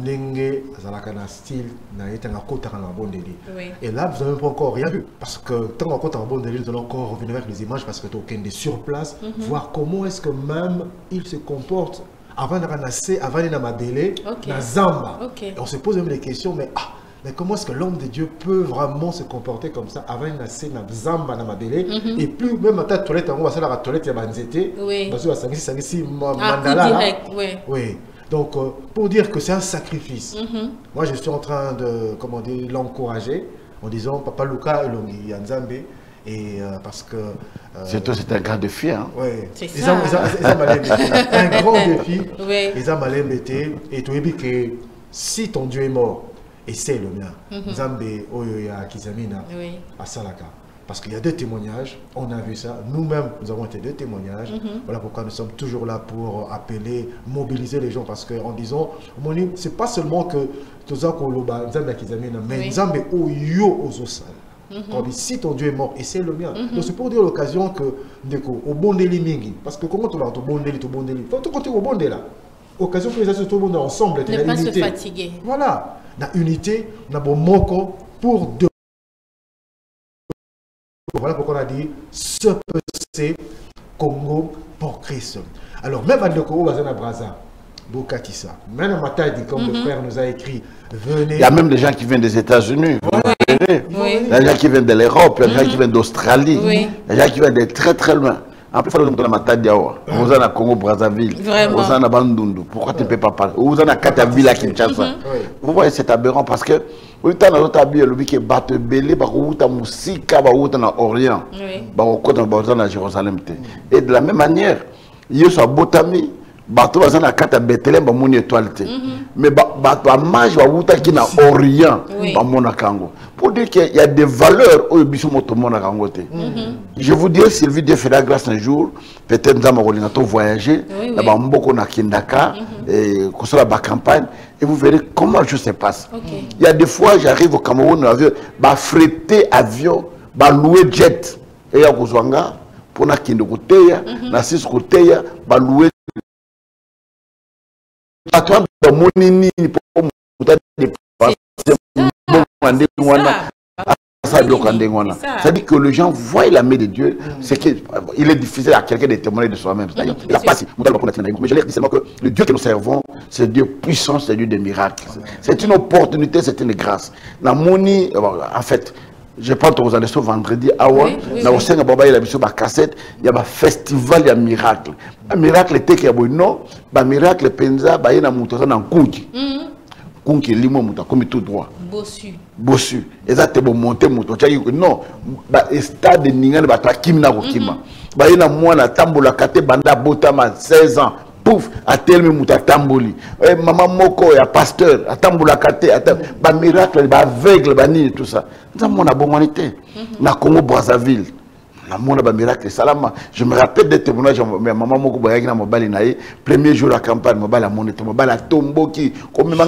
Nenge Zalakana style n'a été un côté en bon délire. Et là, vous n'avez pas encore rien vu. Parce que tant qu'on côté en bon délire, nous allons encore revenir avec les images parce que tu as aucun des sur place, voir comment est-ce que même il se comporte. Avant de ranasser, avant de n'amadélé, na Zamba. Et on se pose même des questions, mais comment est-ce que l'homme de Dieu peut vraiment se comporter comme ça avant de nasser na Zamba na Madélé et plus même à ta toilette, on va faire la toilette, il y a banzété, parce que ça mandala là. Oui. Donc pour dire que c'est un sacrifice. Moi je suis en train de, comment dire, l'encourager en disant Papa Luka Elongi Yanzambe. Et parce que c'est un grand défi, hein. Oui, c'est ça. Un grand défi. Ils ont mal embêté. Et tu as dit que si ton Dieu est mort, et c'est le mien, Nzambe Oyoya Kizamina à Salaka. Parce qu'il y a deux témoignages, on a vu ça. Nous-mêmes, nous avons été deux témoignages. Voilà pourquoi nous sommes toujours là pour appeler, mobiliser les gens. Parce qu'en disant, c'est pas seulement que Toza Koloba, Nzambe Kizamina, mais Nzambe Oyo Ozosal. Quand dit si ton Dieu est mort et c'est le mien. Donc c'est pour dire l'occasion que au bon délit mingi, parce que comment tu vas au bon délit, faut tout continuer au bon délit là. Occasion que les gens tout le monde ensemble, ne pas se fatiguer. Voilà, la unité, on a bon moko pour deux. Voilà pourquoi on a dit ce c'est Congo pour Christ. Alors même à Ndeko Bazana Braza. Bokatissa. Même Matadi, comme le frère nous a écrit, venez. Il y a même des gens qui viennent des États-Unis. Il y a des gens qui viennent de l'Europe, il y a des gens qui viennent d'Australie, il y a des gens qui viennent de très très loin. En plus, il faut que Matadi Awa. Vous êtes à Congo Brazzaville. Vous êtes à Bandundu. Pourquoi tu ne peux pas parler? Vous êtes à Kataville à Kinshasa. Vous voyez, c'est aberrant parce que vous êtes dans notre habit, le qui est battu belé, vous êtes à Moussika, vous êtes à Orient, vous êtes à Jérusalem. Et de la même manière, il y a Botami. Bato bazana kata Bethléem ba moni étoile te mais bato amage ba wuta ki na Orient ba mona kango pour dire qu'il y a des valeurs au biso moto mona kango te. Je vous dirais Sylvie Dieu fera grâce un jour peut-être nous allons voyager là ba mboko na Kindaka et qu'on soit ba campagne et vous verrez comment les choses se passent. Il y a des fois j'arrive au Cameroun avion ba fretter avion ba louer jet et ya kozwanga pour na kinde koteya na sis koteya ba louer ça dit que les gens voient la main de Dieu, c'est qu'il est difficile à quelqu'un de témoigner de soi-même. Il a pas si. Mais je l'ai dit seulement que le Dieu que nous servons, c'est Dieu puissant, c'est Dieu des miracles. C'est une opportunité, c'est une grâce. La moni, en fait, je prends ton rendez-vous vendredi à Awa, il y a cassette, il y a un festival, il y a un miracle. Un miracle était qu'il y a un miracle penza, il y a un mouton en Kunki. Kunki, limo mouton, comme tout droit. Bossu. Bossu. Et ça, c'est bon monter mouton. Non, le stade de Ningan, il y a un Kimna Kima. Il y a un moine, Tambola, Kate, Banda, Botama, 16 ans. Pouf, à tel même à Tamboli. Maman Moko, il y a pasteur, à Tambola Kate, à miracle, à aveugle, à nid, tout ça. Nous avons une bonne humanité. Na Congo Brazzaville. Nous avons un miracle. Salama. Je me rappelle des témoignages. Maman Moko, premier jour à la campagne, je me monnaie, je me Tomboki. Comme je me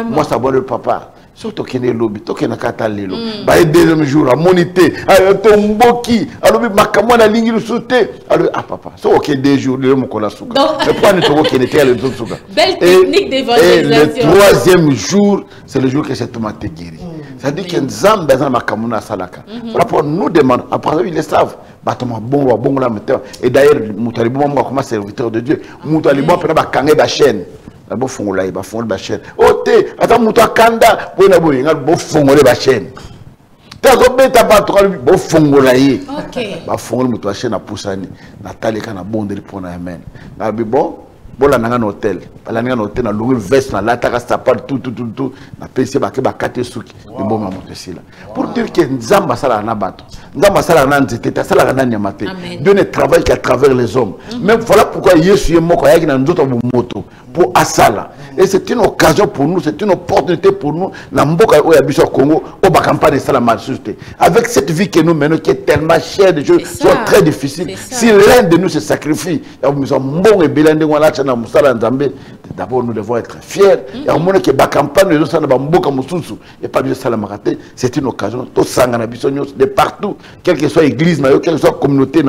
moi, ça va le papa. Surtout qu'il y a lobby, tout qu'il y a un lelo. Bah, deuxième jour, à moniter, à tomboki, à l'objet, ma camouane a ligne le sauté. Ah, papa, c'est ok, des jours, le mot qu'on a souka. Mais pas ne trouve qu'il était à l'autre souka. Belle technique d'évangélisation. Et le troisième jour, c'est le jour que cette tomate est guérie. Ça dit qu'il y a un zam dans ma camouane à Salaka. Voilà pour nous demander, après, ils le savent. Bah, bon, là, maintenant. Et d'ailleurs, Moutalibou, moi, comme serviteur de Dieu, Moutalibou, après, bah, kangé la chaîne. Bo fongola ba fongola ba chaîne ote ata muto akanda bona boyenga bo fongola ba chaîne ta ko beta ba to bo fongola yi ba fongola muto chaîne na pusani na taleka na bondeli pona amen na bi bon bola nanga na hôtel bala nanga na hôtel na louer veste na lata ka sapal tout na pese ba ke ba kate suki bi bon ma moto sila pour dire que nzamba sala na bato nzamba sala na nzete ta sala na nyamate Dieu ne travaille qu'à travers les hommes même voilà pourquoi Yesu est moko yaki na nzoto moto pour asala Et c'est une occasion pour nous, c'est une opportunité pour nous, au Congo, au campagne de Salamar. Avec cette vie que nous menons, qui est tellement chère, des choses sont très difficiles. Si l'un de nous se sacrifie, d'abord nous devons être fiers. C'est une occasion. De partout, quelle que soit l'église, quelle que soit la communauté,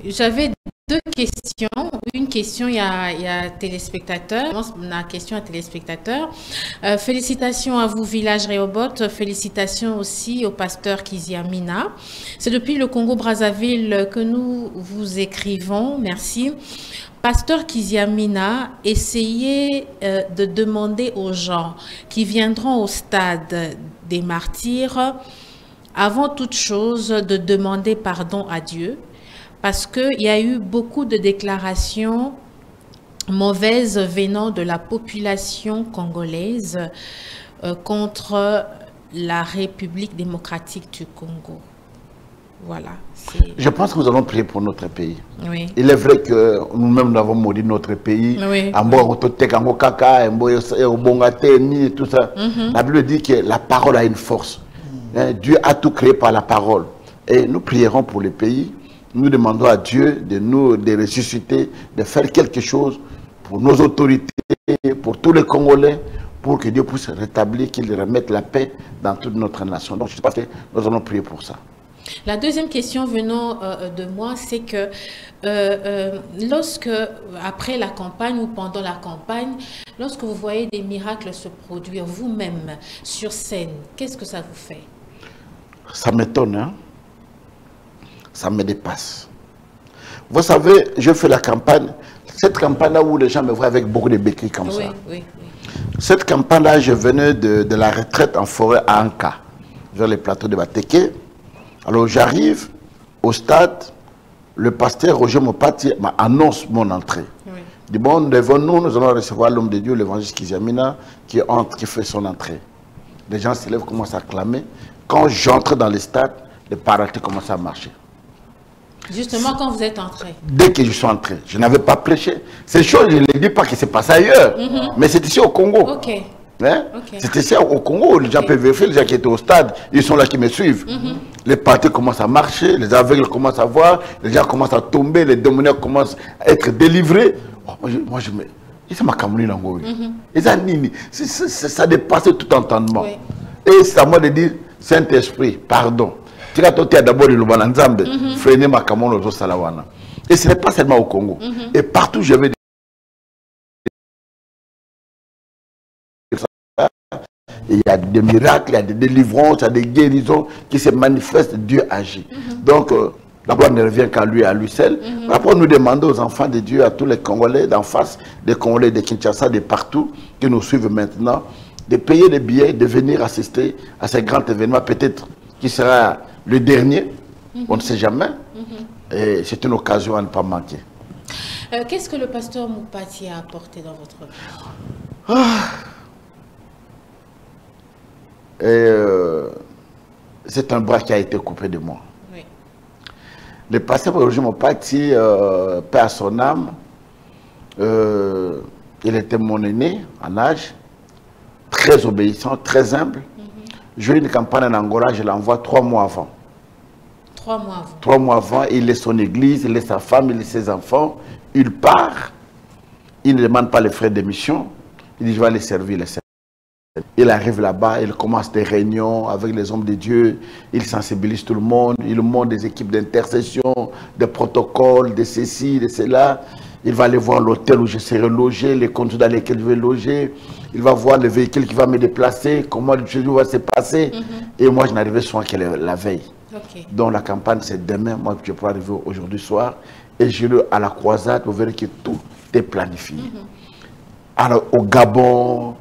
j'avais deux questions. Une question, il y a téléspectateurs. La question à téléspectateurs. Félicitations à vous, Village Rehoboth. Félicitations aussi au pasteur Kiziamina. C'est depuis le Congo-Brazzaville que nous vous écrivons. Merci. Pasteur Kiziamina, essayez de demander aux gens qui viendront au stade des martyrs, avant toute chose, de demander pardon à Dieu. Parce qu'il y a eu beaucoup de déclarations mauvaises venant de la population congolaise contre la République démocratique du Congo. Voilà. Je pense que nous allons prier pour notre pays. Oui. Il est vrai que nous-mêmes nous avons maudit notre pays. Oui. Tout ça. La Bible dit que la parole a une force. Dieu a tout créé par la parole. Et nous prierons pour le pays. Nous demandons à Dieu de ressusciter, de faire quelque chose pour nos autorités, pour tous les Congolais, pour que Dieu puisse rétablir, qu'il remette la paix dans toute notre nation. Donc je pense que nous allons prier pour ça. La deuxième question venant de moi, c'est que lorsque, après la campagne ou pendant la campagne, lorsque vous voyez des miracles se produire vous-même sur scène, qu'est-ce que ça vous fait? Ça m'étonne, hein? Ça me dépasse. Vous savez, je fais la campagne, cette campagne-là où les gens me voient avec beaucoup de béquilles comme ça. Oui. Cette campagne-là, je venais de la retraite en forêt à Anka, vers les plateaux de Bateke. Alors j'arrive au stade, le pasteur Roger Mopati m'annonce mon entrée. Oui. Il dit, bon, devant nous, nous allons recevoir l'homme de Dieu, l'évangile Kiziamina, qui fait son entrée. Les gens se lèvent, commencent à clamer. Quand j'entre dans le stade, le paraté commence à marcher. Justement, quand vous êtes entré. Dès que je suis entré, je n'avais pas prêché. Ces choses, je ne les dis pas que c'est passé ailleurs. Mais c'est ici au Congo. Ok. Hein? C'est ici au Congo. Les gens peuvent vérifier, les gens qui étaient au stade, ils sont là qui me suivent. Les partis commencent à marcher, les aveugles commencent à voir, les gens commencent à tomber, les démoniaques commencent à être délivrés. Moi, je me... Ça m'a camouflé dans le ça dépasse tout entendement. Oui. Et c'est à moi de dire, Saint-Esprit, pardon. D'abord et ce n'est pas seulement au Congo. Et partout je vais il y a des miracles, il y a des délivrances, il y a des guérisons qui se manifestent, Dieu agit. Donc la gloire ne revient qu'à lui, à lui seul. Après nous demandons aux enfants de Dieu, à tous les Congolais d'en face, des Congolais de Kinshasa, de partout, qui nous suivent maintenant, de payer des billets, de venir assister à ce grand événement, peut-être qui sera le dernier, on ne sait jamais. Et c'est une occasion à ne pas manquer. Qu'est-ce que le pasteur Mopati a apporté dans votre vie? C'est un bras qui a été coupé de moi. Oui. Le pasteur Roger Mopati, paix à son âme, il était mon aîné en âge, très obéissant, très humble. J'ai eu une campagne en Angola, je l'envoie 3 mois avant. 3 mois avant. 3 mois avant, il laisse son église, il laisse sa femme, il laisse ses enfants. Il part. Il ne demande pas les frais d'émission. Il dit, je vais aller servir les services. Il arrive là-bas, il commence des réunions avec les hommes de Dieu. Il sensibilise tout le monde. Il monte des équipes d'intercession, des protocoles, de ceci, de cela. Il va aller voir l'hôtel où je serai logé, les conditions dans lesquelles je vais loger. Il va voir le véhicule qui va me déplacer, comment le jour va se passer. Et moi, je n'arrivais souvent que la veille. Okay. Donc la campagne, c'est demain. Moi, je peux arriver aujourd'hui soir. Et je vais à la croisade, vous verrez que tout est planifié. Alors, au Gabon,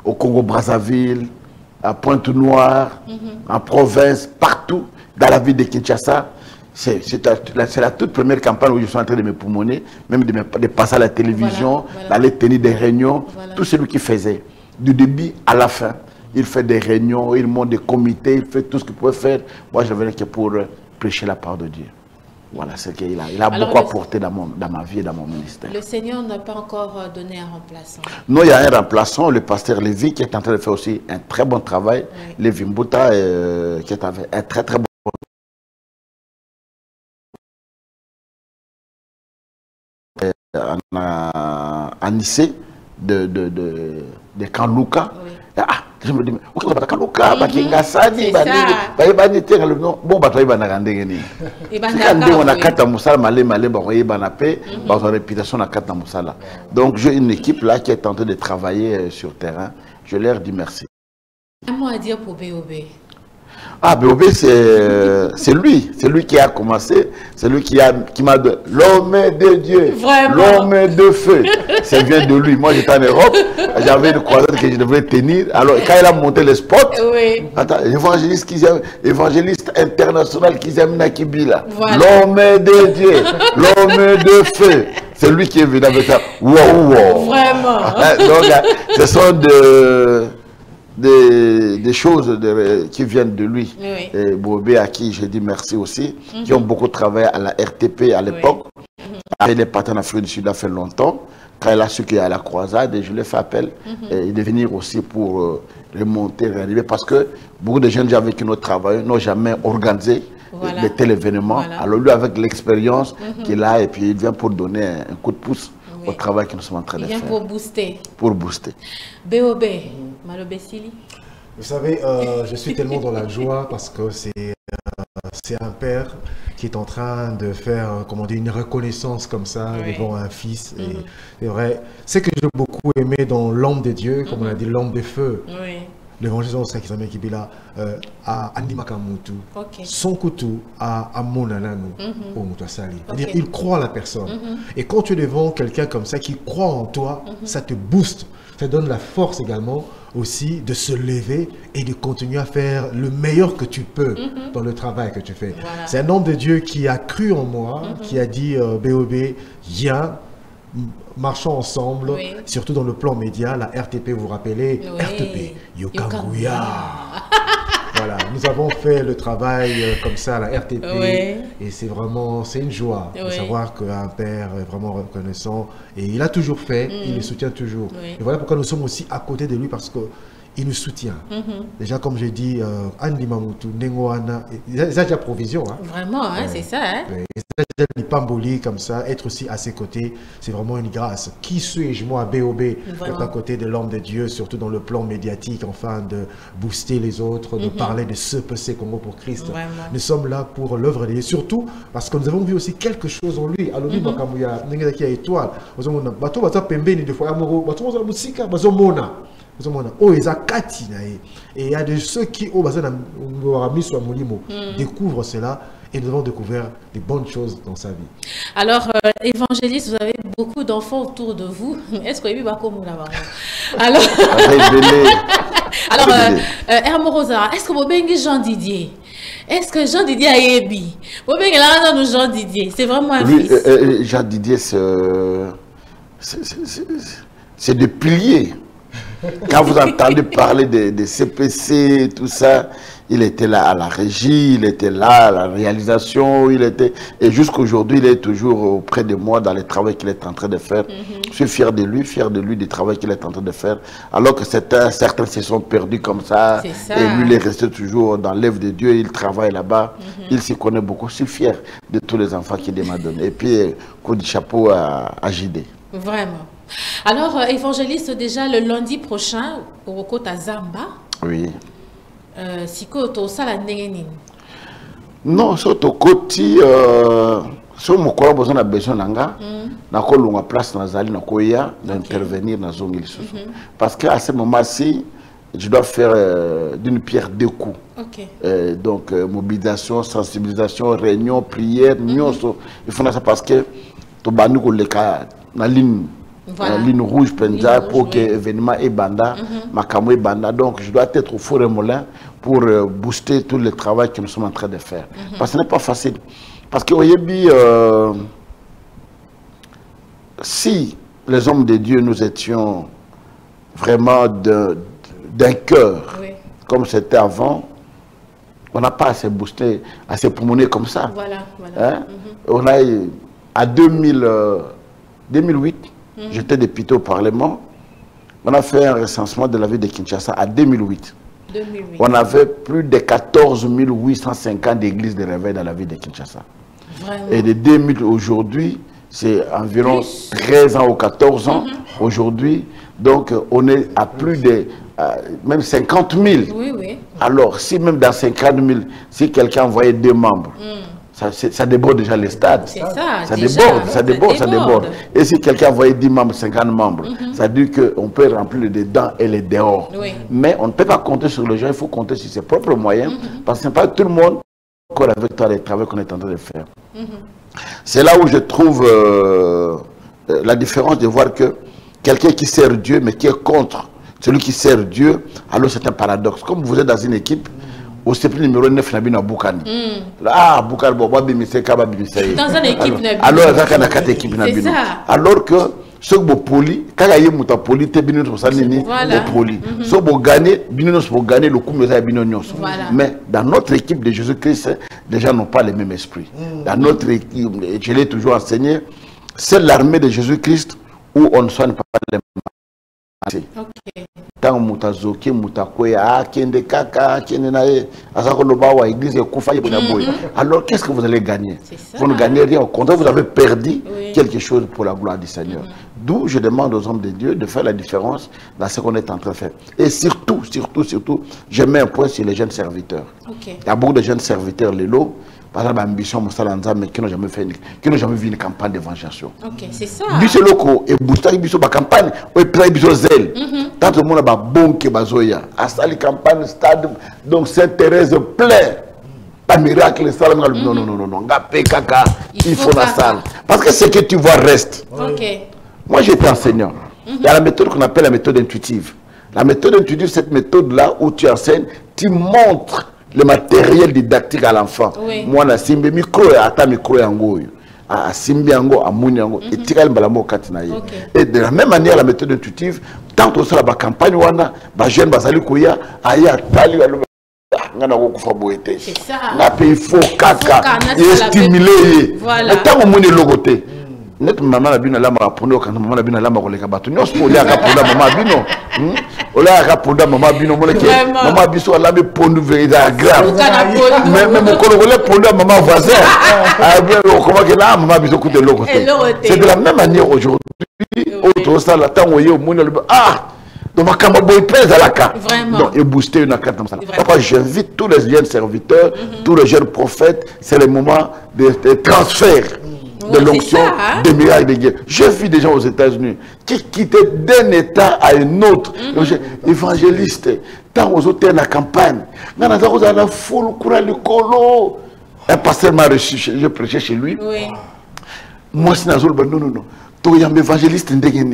au Congo-Brazzaville, à Pointe-Noire, en province, partout, dans la ville de Kinshasa. C'est la toute première campagne où je suis en train de me poumonner, même de passer à la télévision, d'aller tenir des réunions. Tout celui qui faisait, du début à la fin, il fait des réunions, il monte des comités, il fait tout ce qu'il pouvait faire. Moi, je venais que pour prêcher la parole de Dieu. Voilà, c'est qu'il a, il a beaucoup apporté dans ma vie et dans mon ministère. Le Seigneur n'a pas encore donné un remplaçant. Non, il y a un remplaçant, le pasteur Lévi, qui est en train de faire aussi un très bon travail. Oui. Lévi Mbouta, qui est un très très bon en Nice de Kanlouka. Oui. Ah, je me dis, ok, on va Kanlouka, Bakinga Sadi, bon, donc j'ai une équipe là qui est en train de travailler sur terrain. Je leur dis merci. Un mot à dire pour BOB. Ah, BOB, c'est lui qui a commencé, c'est lui qui m'a donné l'homme de Dieu, l'homme de feu. Ça vient de lui. Moi, j'étais en Europe, j'avais une croisade que je devais tenir. Alors, quand il a monté le spot, oui. Attends, évangéliste international qui aime Nakibila, voilà. L'homme de Dieu, l'homme de feu. C'est lui qui est venu avec ça. Wow, wow. Vraiment. Donc, ce sont des choses qui viennent de lui. Oui. Et Bobé, à qui je dis merci aussi, qui ont beaucoup travaillé à la RTP à l'époque. Oui. Avec les partenaires en Afrique du Sud, il a fait longtemps. Quand il a su qu'il y a la croisade, et je lui ai fait appel de venir aussi pour remonter, réanimer, parce que beaucoup de jeunes avec qui nous travaillons n'ont jamais organisé de tels événements. Voilà. Alors lui, avec l'expérience qu'il a, et puis il vient pour donner un coup de pouce au travail que nous sommes en train de faire. Il vient pour booster. Pour booster. BOB, Malobe Sili. Vous savez, je suis tellement dans la joie parce que c'est un père qui est en train de faire, comment dire, une reconnaissance comme ça devant un fils. Et c'est vrai, ce que j'ai beaucoup aimé dans l'homme de Dieu, comme on a dit, l'homme de feu. L'évangile de Kibila à Andimakamutu, son couteau à Monananu, au Moutouassali. C'est-à-dire, il croit à la personne. Et quand tu es devant quelqu'un comme ça qui croit en toi, ça te booste. Ça donne la force également aussi de se lever et de continuer à faire le meilleur que tu peux dans le travail que tu fais. Voilà. C'est un homme de Dieu qui a cru en moi, qui a dit BOB, viens, marchons ensemble, surtout dans le plan média, la RTP, vous vous rappelez, RTP, Yokanguya. Voilà, nous avons fait le travail comme ça à la RTP et c'est vraiment, c'est une joie de savoir qu'un père est vraiment reconnaissant et il a toujours fait, il le soutient toujours. Et voilà pourquoi nous sommes aussi à côté de lui parce qu'il nous soutient. Déjà, comme j'ai dit, Andy Mamoutou, Nengoana, il a déjà provision. Hein. Vraiment, hein, c'est ça. Hein. Les Pamboli comme ça, être aussi à ses côtés, c'est vraiment une grâce. Qui suis-je, moi, à BOB, d'être à côté de l'homme de Dieu, surtout dans le plan médiatique, enfin, de booster les autres, de parler de ce PC Congo pour Christ. Vraiment. Nous sommes là pour l'œuvre de Dieu, surtout parce que nous avons vu aussi quelque chose en lui. Alors, lui, Bakamuya, Nengelaki a étoile, bateau, bateau, pembeni, des fois, amoureux, bateau, bateau, musika, bateau, mona. Oh, ils et il y a de ceux qui, découvrent cela et nous avons découvert des bonnes choses dans sa vie. Alors, évangéliste, vous avez beaucoup d'enfants autour de vous. Est-ce que vous avez comme alors, Hermorosa, est-ce que vous avez Jean Didier? Est-ce que Jean Didier a ébi? Vous avez Jean Didier? C'est vraiment un fils. Jean Didier, c'est des piliers. Quand vous entendez parler des CPC, tout ça, il était là à la régie, il était là à la réalisation, et jusqu'aujourd'hui, il est toujours auprès de moi dans le travail qu'il est en train de faire. Je suis fier de lui du travail qu'il est en train de faire. Alors que certains se sont perdus comme ça, et lui, il est resté toujours dans l'œuvre de Dieu, il travaille là-bas, il se connaît beaucoup. Je suis fier de tous les enfants qu'il m'a donnés. Et puis, coup de chapeau à JD. Vraiment. Alors, évangéliste, déjà le lundi prochain, au Kota Zamba. Oui. Siko to sala nengeni. Non, surtout Koti, sur mon corps, besoin de besoin nanga, na ko lunga place na zali na koya d'intervenir na zongi lisusu. Parce qu'à ce moment-ci, je dois faire d'une pierre deux coups. Donc mobilisation, sensibilisation, réunion, prière, il faut ça parce que to banu ko leka na ligne. Voilà. Ligne rouge Penza pour que l'événement est banda, Makamou est banda. Donc je dois être au four et moulin pour booster tout le travail que nous sommes en train de faire. Parce que ce n'est pas facile. Parce que si les hommes de Dieu nous étions vraiment d'un cœur, comme c'était avant, On n'a pas assez boosté, assez pulmoné comme ça. Voilà, voilà. Hein? On a eu, à 2008, j'étais député au Parlement. On a fait un recensement de la ville de Kinshasa à 2008. 2008. On avait plus de 14 850 églises de réveil dans la ville de Kinshasa. Vraiment. Et de 2000 aujourd'hui, c'est environ 13 ans ou 14 ans aujourd'hui. Donc, on est à plus de même 50 000. Oui, oui. Alors, si même dans 50 000, si quelqu'un envoyait 2 membres, ça déborde déjà les stades. C'est ça. Ça déjà, déborde, ça déborde. Et si quelqu'un envoyait 10 membres, 50 membres, ça veut dire qu'on peut remplir les dedans et les dehors. Oui. Mais on ne peut pas compter sur les gens, il faut compter sur ses propres moyens, parce que ce n'est pas tout le monde qui est avec toi les travaux qu'on est en train de faire. C'est là où je trouve la différence de voir que quelqu'un qui sert Dieu, mais qui est contre celui qui sert Dieu, alors c'est un paradoxe. Comme vous êtes dans une équipe, au CP numéro 9, il y a Boukani. Ah, Boukani, dans une équipe, alors il y a 4 équipes. Alors que ceux qui sont polis, quand il y a des polis, ils sont polis. Ceux qui ont gagné, pour gagner, le coup, mais dans notre équipe de Jésus-Christ, les gens n'ont pas le même esprit. Dans notre équipe, je l'ai toujours enseigné, c'est l'armée de Jésus-Christ où on ne soigne pas les malades. Tant mutazoki mutakoya kende kaka kende nae azako lobawa église kufa boy. Alors qu'est-ce que vous allez gagner? Vous ne gagnez rien, au contraire vous avez perdu quelque chose pour la gloire du Seigneur. D'où je demande aux hommes de Dieu de faire la différence dans ce qu'on est en train de faire. Et surtout, je mets un point sur les jeunes serviteurs. Il y a beaucoup de jeunes serviteurs Lélo. Par exemple, l'ambition, mais qui n'ont jamais fait, qui n'ont jamais vu une campagne d'évangélisation. Ok, c'est ça. Biso loko et booster biso ba campagne, et puis biso zèle. Tant le monde a bon que bazoya. À ça les campagnes stade, donc Sainte-Thérèse plein. Pas miracle ça non. Ngapé kaka, il faut la salle. Parce que ce que tu vois reste. Ok. Moi j'étais enseignant. Il y a la méthode qu'on appelle la méthode intuitive. La méthode intuitive, cette méthode là où tu enseignes, tu montres le matériel didactique à l'enfant. Moi, na simbi micro et ata micro yango. A simbi yango, a mouni yango. Et tiral balamo katinaye. Et de la même manière, la méthode intuitive, tant que ça, la campagne wana, ba jeune basali kuya, aya tali alo. Ngana ko kufa boete. C'est ça. Na pe il faut kaka, et stimuler. Voilà. Mais tant que mouni logoté. Net maman la bino la ma pondo quand maman la bino la ma koleka batu nyos po ya ka ponda maman bino ola ka ponda maman bino moleke maman biso la be pondu veda grave même mon kologole ponda maman voisin a bien comment que là maman biso coûte l'eau c'est de la même manière aujourd'hui autre ça la temps au monde ah donc ma kamba boy pèse à la carte donc et booster une carte comme ça. Pourquoi j'invite tous les jeunes serviteurs, tous les jeunes prophètes, c'est le moment de transfert de l'onction, des miracles de guerre. J'ai vu des gens aux États-Unis qui quittaient d'un état à un autre. Évangéliste, tant aux autres dans la campagne, un pasteur m'a reçu, je prêchais chez lui. Moi, c'est non. Tu es un évangéliste ndenge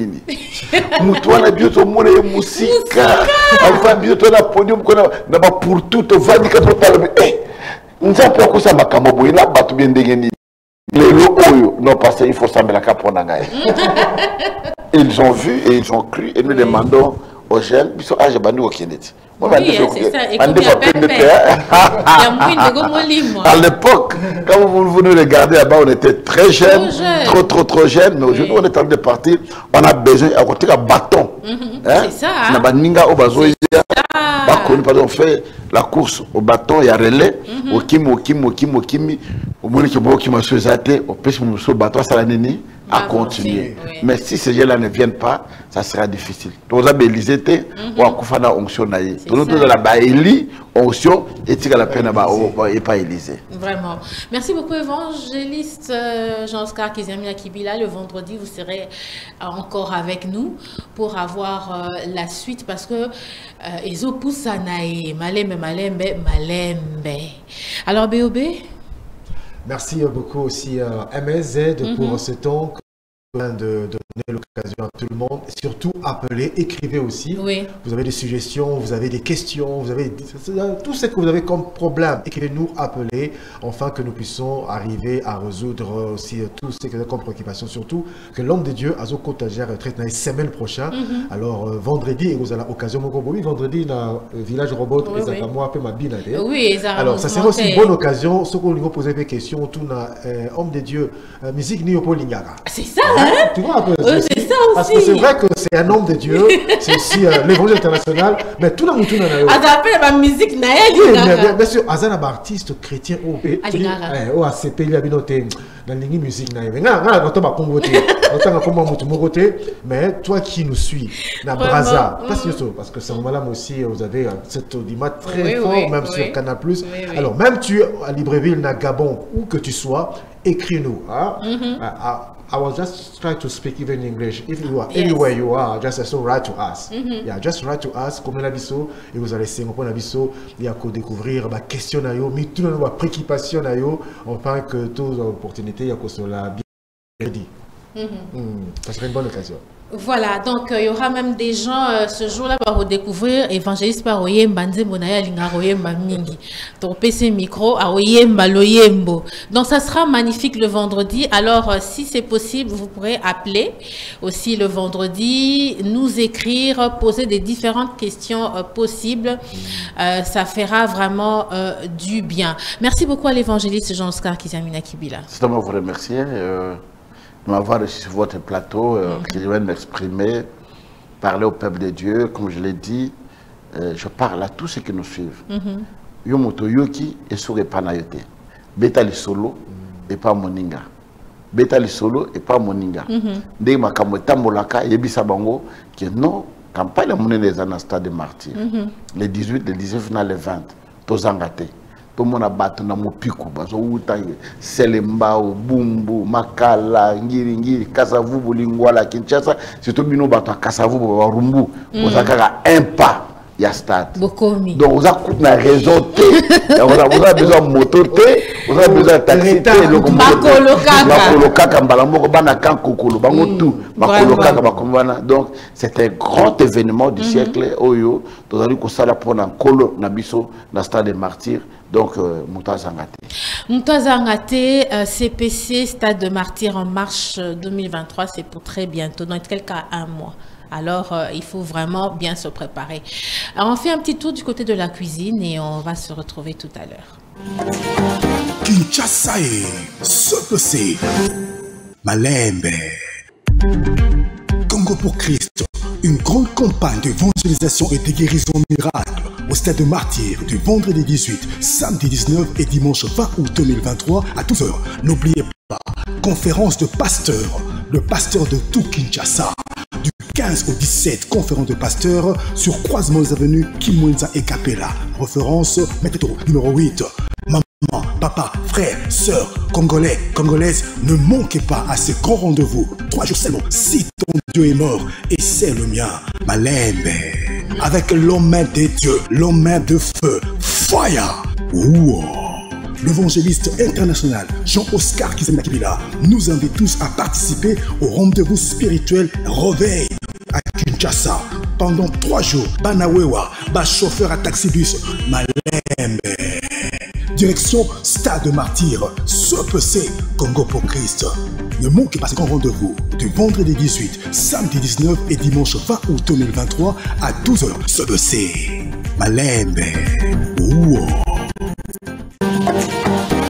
Mutwana bioto mona ya musika. Alfa bioto na podium kona na ba pour tout va dire que parler. Nzampo ko sa makambo boyina batu bien ndenge nini. Les locaux, non, parce qu'il faut s'amener la caponanga. Ils ont vu et ils ont cru et nous demandons aux jeunes, ils sont âgés bandits au Kennedy. Oui, c'est ça. Et comme il y a à l'époque, quand vous nous regardez là-bas, on était très jeunes, trop jeunes, mais aujourd'hui on est en train de partir, on a besoin à côté d'un bâton. C'est ça. On fait la course au bâton, il y a relais, au kimi, au bâton, ça à continuer. Mais si ces gens-là ne viennent pas, ça sera difficile. Vous avez l'Élysée, ou à Koufana, onction naïe. Tout le monde a la baïli, onction, et tu as la peine et pas Élysée. Vraiment. Merci beaucoup, évangéliste Jean-Oscar Kizami Akibila. Le vendredi, vous serez encore avec nous pour avoir la suite parce que Ezo Poussanaï, Malembe. Alors, B.O.B. Merci beaucoup aussi à MSZ pour ce temps de l'occasion à tout le monde. Et surtout, appelez, écrivez aussi. Oui. Vous avez des suggestions, vous avez des questions, vous avez tout ce que vous avez comme problème. Écrivez-nous, appelez, afin que nous puissions arriver à résoudre aussi tout ce que vous avez comme préoccupation. Surtout que l'homme de Dieu a son cotagère retraite la semaine prochaine. Alors, vendredi, et vous avez l'occasion, vendredi, dans le village robot, oui, alors, ça serait aussi une bonne occasion. Ce qu'on va poser des questions, tout homme de Dieu, musique Niopo-Lingara. C'est ça, hein? Tu vois un peu, c'est ça aussi. Parce que c'est vrai que c'est un homme de Dieu, c'est aussi l'évangile international, mais tout le monde appelle la musique Naël. Oui, bien sûr, Azan est un artiste chrétien au ACP, il a bien noté dans la musique Naël. Mais toi qui nous suis, na Braza, parce que c'est un malade aussi, vous avez cette audimat très fort, même sur Canal+. Alors, même tu à Libreville, na Gabon, où que tu sois, écris-nous. I will just try to speak even English. If you are anywhere you are, just so write to us. Yeah, just write to us. Comme la biso, et vous allez essayer de biso, il y a qu'à découvrir ma question na yo, mais tout le monde ma préoccupation na yo, enfin que toutes les opportunités, il y a qu'à cela bien dit. Ça serait une bonne occasion. Voilà, donc il y aura même des gens ce jour-là pour redécouvrir évangéliste par Oyemba Nzembonaya Lingaro Oyemba Mingi. Donc PC micro à Oyemba Loyembo. Donc ça sera magnifique le vendredi. Alors si c'est possible, vous pourrez appeler aussi le vendredi, nous écrire, poser des différentes questions possibles. Ça fera vraiment du bien. Merci beaucoup à l'évangéliste Jean-Oscar Kizamina Kibila. C'est à moi vous remercier. De m'avoir reçu sur votre plateau, que je viens de m'exprimer, parler au peuple de Dieu, comme je l'ai dit, je parle à tous ceux qui nous suivent. Yomoto Yoki et Sourepanayote. Betali Solo et pas Moninga. Betali Solo et pas Moninga. Dès ma Kamotamolaka, Yebisa Bango, qui non, campagne à monnaie des Anastas de Martyrs. Les 18, les 19, les 20, Tozangate. Tout le monde a battu dans mon pico, Selemba, Bumbu, Makala, Ngiri, Kasavubu, Lingwala, Kinshasa, c'est tout le monde a battu Kasavubu, Rumbu, vous avez un pas, il y a stade. Donc vous avez une raison, vous avez besoin de moto, vous avez besoin de taxi, donc c'est un grand événement du siècle, Oyo, vous allez prendre un colo, Nabiso, dans le stade des martyrs. Donc, Moutazangate, CPC, Stade de Martyrs en marche 2023, c'est pour très bientôt, dans quelques cas un mois. Alors, il faut vraiment bien se préparer. Alors, on fait un petit tour du côté de la cuisine et on va se retrouver tout à l'heure. Kinshasa, CPC, Malembe, Congo pour Christ, une grande campagne d'évangélisation et de guérison miracle au Stade de Martyrs du vendredi 18, samedi 19 et dimanche 20 août 2023 à 12h. N'oubliez pas, conférence de pasteurs, le pasteur de tout Kinshasa. Du 15 au 17, conférence de pasteurs sur Croisement des Avenues, Kimwenza et Capella. Référence, méthode numéro 8. Maman, papa, frère, sœur, congolais, congolaises, ne manquez pas à ce grand rendez-vous. 3 jours seulement, si ton Dieu est mort, et c'est le mien, Malembe. Avec l'homme de Dieu, l'homme de feu, fire. Wow. L'évangéliste international Jean-Oscar Kizamina Kibila nous invite tous à participer au rendez-vous spirituel Réveil à Kinshasa. Pendant 3 jours, Banawewa, chauffeur à taxi-bus, Malembe. Direction Stade de Martyrs, CPC, Congo pour Christ. Ne manquez pas ce grand rendez-vous du vendredi 18, samedi 19 et dimanche 20 août 2023 à 12h. CPC, Malembe. Wow.